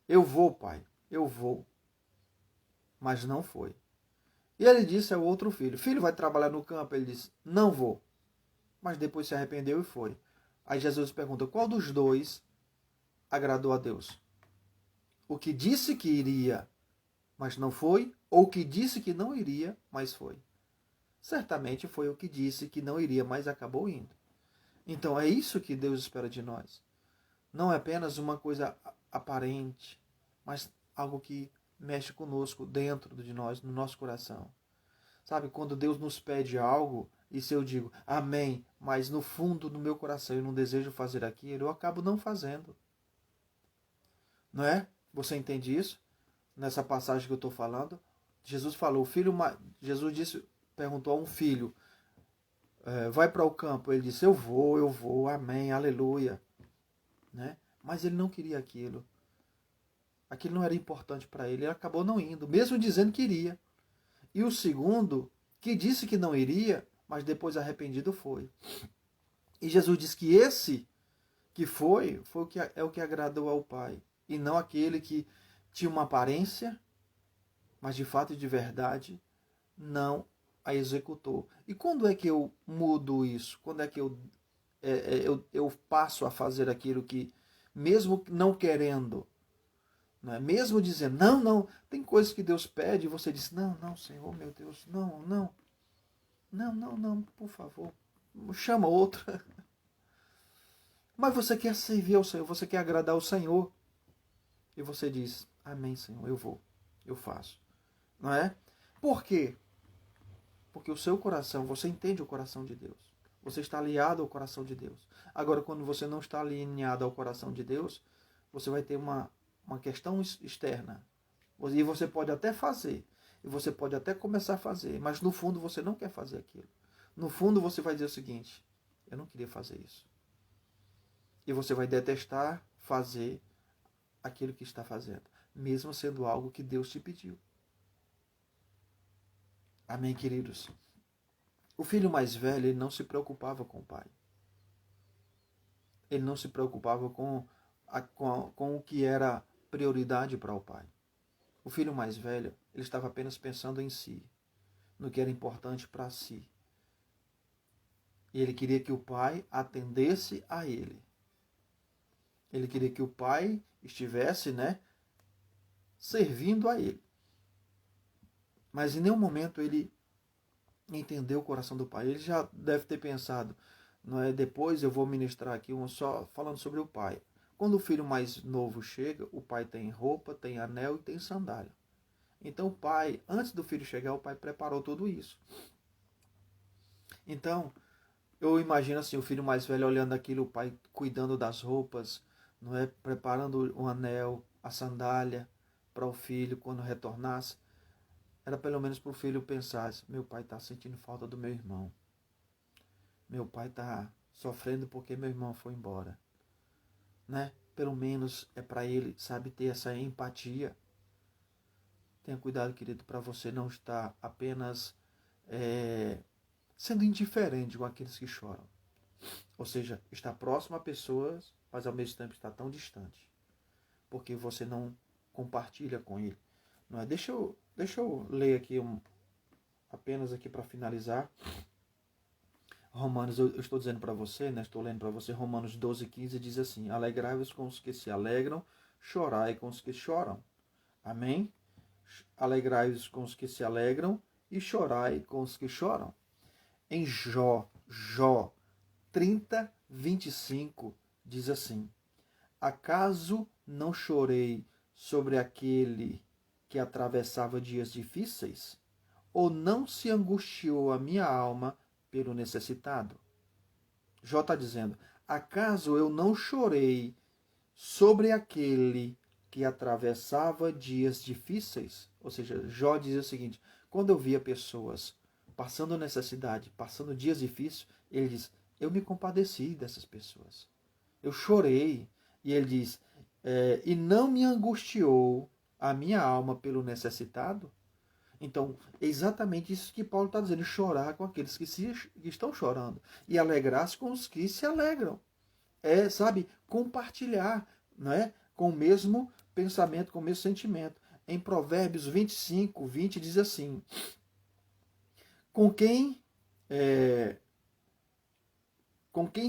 Speaker 1: eu vou, pai, eu vou. Mas não foi. E ele disse ao outro filho: filho, vai trabalhar no campo? Ele disse: não vou. Mas depois se arrependeu e foi. Aí Jesus pergunta: qual dos 2 agradou a Deus? O que disse que iria, mas não foi? Ou o que disse que não iria, mas foi? Certamente foi o que disse que não iria, mas acabou indo. Então é isso que Deus espera de nós. Não é apenas uma coisa aparente, mas algo que mexe conosco, dentro de nós, no nosso coração. Sabe, quando Deus nos pede algo, e se eu digo amém, mas no fundo do meu coração eu não desejo fazer aquilo, eu acabo não fazendo. Não é? Você entende isso? Nessa passagem que eu estou falando, Jesus falou, Jesus disse, perguntou a um filho, vai para o campo. Ele disse, eu vou, amém, aleluia. Né? Mas ele não queria aquilo. Aquilo não era importante para ele. Ele acabou não indo, mesmo dizendo que iria. E o segundo, que disse que não iria, mas depois arrependido foi. E Jesus diz que esse que foi o que agradou ao Pai. E não aquele que tinha uma aparência, mas de fato e de verdade não a executou. E quando é que eu mudo isso? Quando é que eu passo a fazer aquilo que, mesmo não querendo, né? Mesmo dizendo, não, tem coisas que Deus pede e você diz, não, Senhor, meu Deus, não, por favor, chama outra. Mas você quer servir ao Senhor, você quer agradar ao Senhor. E você diz, amém, Senhor, eu vou, eu faço. Não é? Por quê? Porque o seu coração, você entende o coração de Deus. Você está alinhado ao coração de Deus. Agora, quando você não está alinhado ao coração de Deus, você vai ter uma questão externa. E você pode até fazer. E você pode até começar a fazer. Mas no fundo você não quer fazer aquilo. No fundo você vai dizer o seguinte, eu não queria fazer isso. E você vai detestar fazer aquilo que está fazendo. Mesmo sendo algo que Deus te pediu. Amém, queridos? O filho mais velho, ele não se preocupava com o pai. Ele não se preocupava com o que era prioridade para o pai. O filho mais velho, ele estava apenas pensando em si, no que era importante para si. E ele queria que o pai atendesse a ele. Ele queria que o pai estivesse, servindo a ele. Mas em nenhum momento ele entendeu o coração do pai. Ele já deve ter pensado, não é? Depois eu vou ministrar aqui só falando sobre o pai. Quando o filho mais novo chega, o pai tem roupa, tem anel e tem sandália. Então o pai, antes do filho chegar, o pai preparou tudo isso. Então, eu imagino assim, o filho mais velho olhando aquilo, o pai cuidando das roupas, não é? Preparando o anel, a sandália para o filho quando retornasse. Era pelo menos para o filho pensar, meu pai está sentindo falta do meu irmão. Meu pai está sofrendo porque meu irmão foi embora. Né? Pelo menos é para ele, sabe, ter essa empatia. Tenha cuidado, querido, para você não estar apenas sendo indiferente com aqueles que choram. Ou seja, estar próximo a pessoas, mas ao mesmo tempo estar tão distante. Porque você não compartilha com ele. Não é? Deixa eu ler aqui apenas aqui para finalizar. Romanos, eu estou dizendo para você, estou lendo para você, Romanos 12:15 diz assim, alegrai-vos com os que se alegram, chorai com os que choram. Amém? Alegrai-vos com os que se alegram e chorai com os que choram. Em Jó 30:25 diz assim, acaso não chorei sobre aquele que atravessava dias difíceis? Ou não se angustiou a minha alma pelo necessitado? Jó está dizendo, acaso eu não chorei sobre aquele que atravessava dias difíceis? Ou seja, Jó dizia o seguinte, quando eu via pessoas passando necessidade, passando dias difíceis, ele diz, eu me compadeci dessas pessoas. Eu chorei, E ele diz, e não me angustiou a minha alma pelo necessitado. Então, é exatamente isso que Paulo está dizendo, chorar com aqueles que estão chorando e alegrar-se com os que se alegram. Sabe, compartilhar, né, com o mesmo pensamento, com o mesmo sentimento. Em Provérbios 25, 20 diz assim, com quem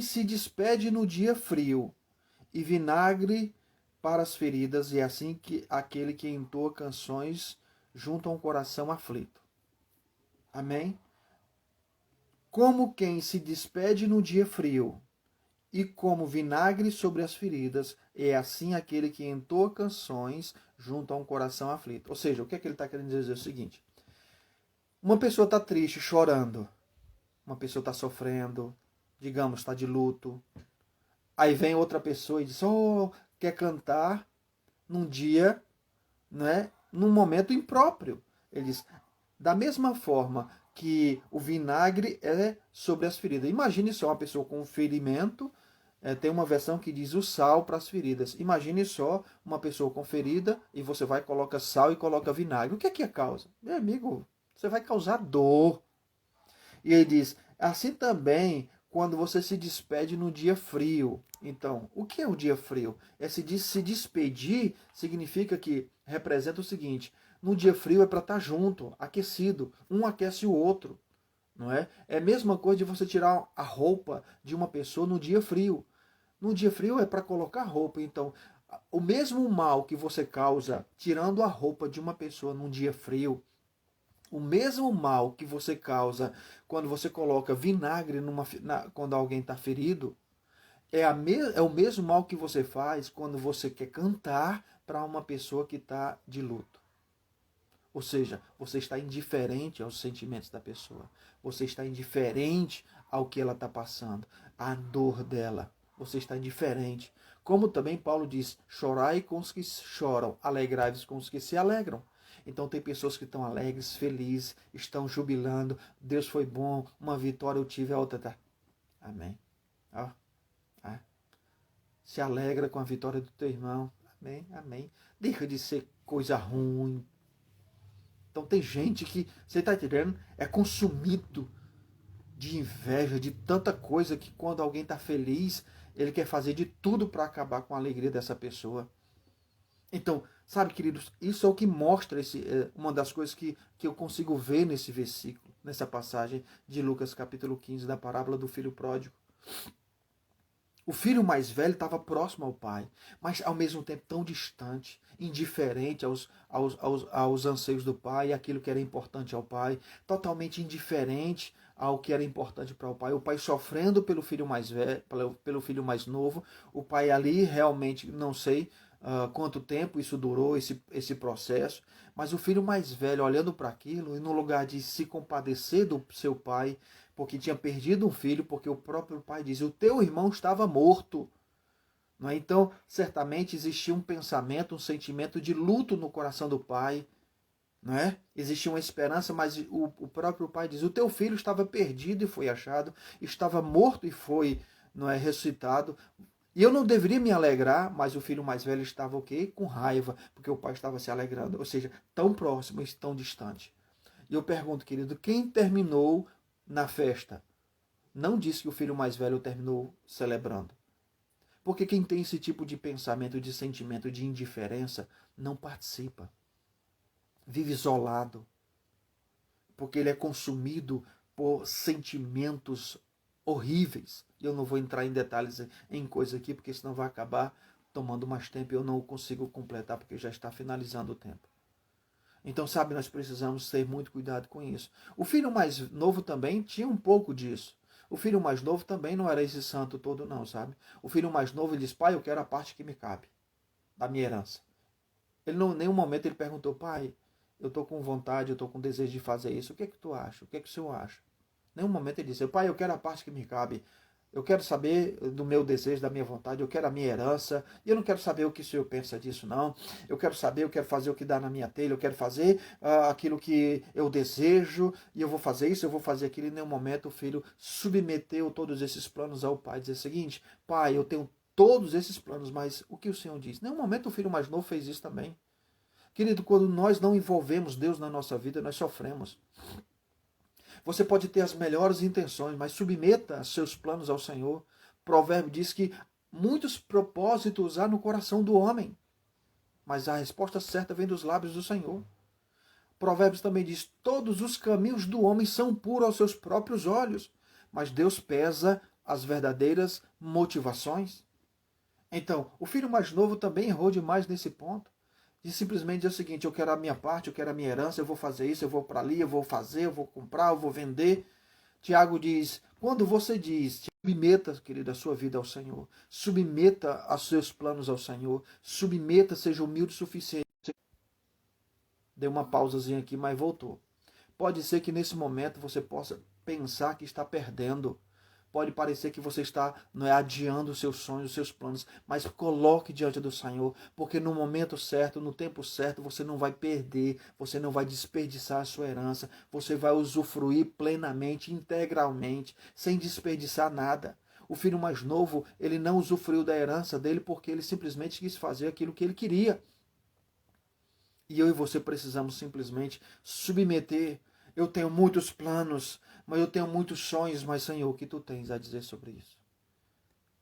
Speaker 1: se despede no dia frio e vinagre para as feridas, e assim que aquele que entoa canções junto a um coração aflito. Amém? Como quem se despede no dia frio e como vinagre sobre as feridas, é assim aquele que entoa canções junto a um coração aflito. Ou seja, o que é que ele está querendo dizer? É o seguinte, uma pessoa está triste, chorando, uma pessoa está sofrendo, digamos, está de luto, aí vem outra pessoa e diz, quer cantar num dia, né, num momento impróprio. Ele diz, da mesma forma que o vinagre é sobre as feridas. Imagine só uma pessoa com um ferimento, tem uma versão que diz o sal para as feridas. Imagine só uma pessoa com ferida e você vai, coloca sal e coloca vinagre. O que é causa? Meu amigo, você vai causar dor. E ele diz, assim também quando você se despede no dia frio. Então, o que é o dia frio? Se despedir significa que representa o seguinte, no dia frio é para estar junto, aquecido, um aquece o outro, não é? É a mesma coisa de você tirar a roupa de uma pessoa no dia frio. No dia frio é para colocar roupa, então o mesmo mal que você causa tirando a roupa de uma pessoa num dia frio, o mesmo mal que você causa quando você coloca vinagre quando alguém está ferido, é o mesmo mal que você faz quando você quer cantar para uma pessoa que está de luto. Ou seja, você está indiferente aos sentimentos da pessoa. Você está indiferente ao que ela está passando, à dor dela. Você está indiferente. Como também Paulo diz, chorai com os que choram, alegrai-vos com os que se alegram. Então tem pessoas que estão alegres, felizes, estão jubilando. Deus foi bom, uma vitória eu tive, a outra tá. Amém. Ó, se alegra com a vitória do teu irmão. Amém, amém. Deixa de ser coisa ruim. Então tem gente que, você está entendendo, é consumido de inveja, de tanta coisa, que quando alguém está feliz, ele quer fazer de tudo para acabar com a alegria dessa pessoa. Então, sabe, queridos, isso é o que mostra uma das coisas que eu consigo ver nesse versículo, nessa passagem de Lucas capítulo 15, da parábola do filho pródigo. O filho mais velho estava próximo ao pai, mas ao mesmo tempo tão distante, indiferente aos anseios do pai, aquilo que era importante ao pai, totalmente indiferente ao que era importante para o pai. O pai sofrendo pelo filho mais velho, pelo filho mais novo, o pai ali realmente, não sei quanto tempo isso durou, esse processo, mas o filho mais velho olhando para aquilo, e no lugar de se compadecer do seu pai, porque tinha perdido um filho, porque o próprio pai diz, o teu irmão estava morto. Não é? Então, certamente existia um pensamento, um sentimento de luto no coração do pai. Não é? Existia uma esperança, mas o próprio pai diz, o teu filho estava perdido e foi achado, estava morto e foi, não é, ressuscitado. E eu não deveria me alegrar, mas o filho mais velho estava o quê? Com raiva, porque o pai estava se alegrando. Ou seja, tão próximo e tão distante. E eu pergunto, querido, quem terminou na festa? Não diz que o filho mais velho terminou celebrando. Porque quem tem esse tipo de pensamento, de sentimento de indiferença, não participa. Vive isolado. Porque ele é consumido por sentimentos horríveis. Eu não vou entrar em detalhes em coisa aqui, porque senão vai acabar tomando mais tempo e eu não consigo completar, porque já está finalizando o tempo. Então, sabe, nós precisamos ter muito cuidado com isso. O filho mais novo também tinha um pouco disso. O filho mais novo também não era esse santo todo, não, sabe? O filho mais novo, ele diz, pai, eu quero a parte que me cabe, da minha herança. Ele não, em nenhum momento ele perguntou, pai, eu estou com vontade, eu estou com desejo de fazer isso. O que é que tu acha? O que é que o senhor acha? Em nenhum momento ele disse, pai, eu quero a parte que me cabe. Eu quero saber do meu desejo, da minha vontade, eu quero a minha herança, e eu não quero saber o que o senhor pensa disso, não. Eu quero saber, eu quero fazer o que dá na minha telha, eu quero fazer aquilo que eu desejo, e eu vou fazer isso, eu vou fazer aquilo. E em nenhum momento o filho submeteu todos esses planos ao pai. Dizer o seguinte, pai, eu tenho todos esses planos, mas o que o Senhor diz? Em nenhum momento o filho mais novo fez isso também. Querido, quando nós não envolvemos Deus na nossa vida, nós sofremos. Você pode ter as melhores intenções, mas submeta seus planos ao Senhor. O provérbio diz que muitos propósitos há no coração do homem, mas a resposta certa vem dos lábios do Senhor. Provérbios também diz: todos os caminhos do homem são puros aos seus próprios olhos, mas Deus pesa as verdadeiras motivações. Então, o filho mais novo também errou demais nesse ponto. De simplesmente dizer o seguinte: eu quero a minha parte, eu quero a minha herança, eu vou fazer isso, eu vou para ali, eu vou fazer, eu vou comprar, eu vou vender. Tiago diz: quando você diz, submeta, querida, a sua vida ao Senhor, submeta os seus planos ao Senhor, submeta, seja humilde o suficiente. Dei uma pausazinha aqui, mas voltou. Pode ser que nesse momento você possa pensar que está perdendo. Pode parecer que você está adiando os seus sonhos, os seus planos, mas coloque diante do Senhor, porque no momento certo, no tempo certo, você não vai perder, você não vai desperdiçar a sua herança, você vai usufruir plenamente, integralmente, sem desperdiçar nada. O filho mais novo, ele não usufruiu da herança dele porque ele simplesmente quis fazer aquilo que ele queria. E eu e você precisamos simplesmente submeter. Eu tenho muitos planos, mas eu tenho muitos sonhos, mas Senhor, o que tu tens a dizer sobre isso?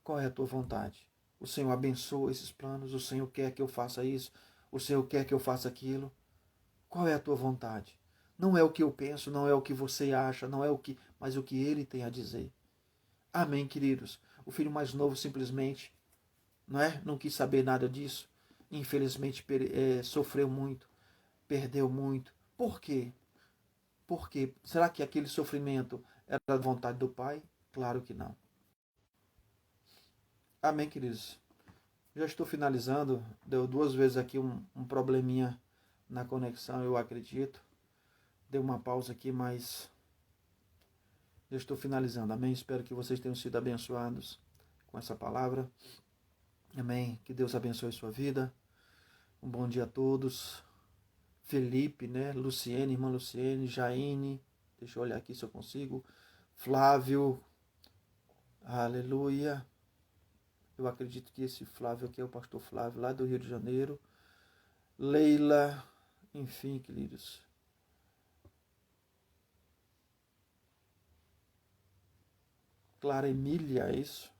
Speaker 1: Qual é a tua vontade? O Senhor abençoa esses planos, o Senhor quer que eu faça isso, o Senhor quer que eu faça aquilo. Qual é a tua vontade? Não é o que eu penso, não é o que você acha, não é o que, mas o que Ele tem a dizer. Amém, queridos. O filho mais novo simplesmente não quis saber nada disso. Infelizmente sofreu muito, perdeu muito. Por quê? Por quê? Será que aquele sofrimento era da vontade do Pai? Claro que não. Amém, queridos? Já estou finalizando. Deu 2 vezes aqui um probleminha na conexão, eu acredito. Deu uma pausa aqui, mas já estou finalizando. Amém? Espero que vocês tenham sido abençoados com essa palavra. Amém? Que Deus abençoe a sua vida. Um bom dia a todos. Felipe, Luciene, irmã Luciene, Jaine, deixa eu olhar aqui se eu consigo. Flávio, aleluia. Eu acredito que esse Flávio aqui é o pastor Flávio, lá do Rio de Janeiro. Leila, enfim, queridos. Clara Emília, é isso?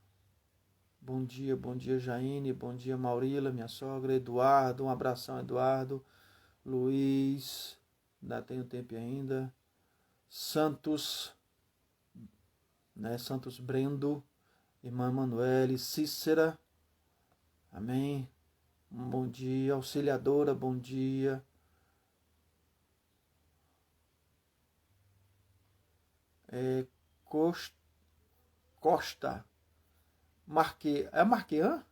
Speaker 1: Bom dia, Jaine, bom dia, Maurila, minha sogra, Eduardo, um abração, Eduardo. Luiz, ainda tenho tempo ainda. Santos, Santos Brendo, irmã Emanuele, Cícera, amém. Um bom dia, Auxiliadora, bom dia. Costa, Marquean?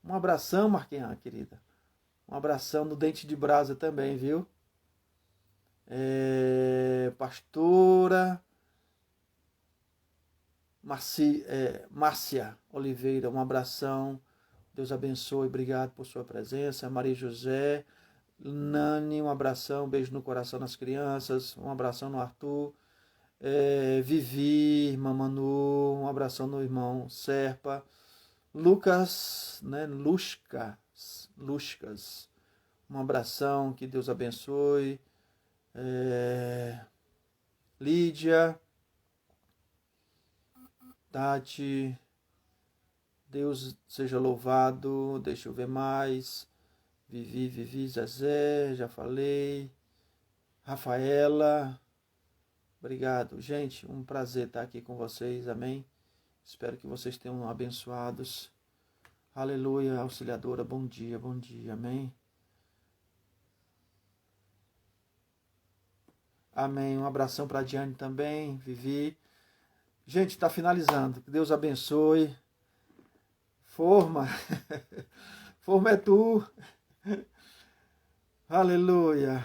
Speaker 1: Um abração, Marquean, querida. Um abração no Dente de Brasa também, viu? Pastora Márcia Oliveira, um abração. Deus abençoe, obrigado por sua presença. Maria José, Nani, um abração, um beijo no coração das crianças, um abração no Arthur. Vivi, irmã Manu, um abração no irmão Serpa. Lucas, Luscas, um abração, que Deus abençoe. Lídia, Tati, Deus seja louvado. Deixa eu ver mais. Vivi, Zezé, já falei. Rafaela, obrigado. Gente, um prazer estar aqui com vocês, amém? Espero que vocês tenham abençoados. Aleluia, Auxiliadora, bom dia, amém? Amém, um abração para a Diane também, Vivi. Gente, está finalizando, que Deus abençoe. Forma, forma é tu. Aleluia.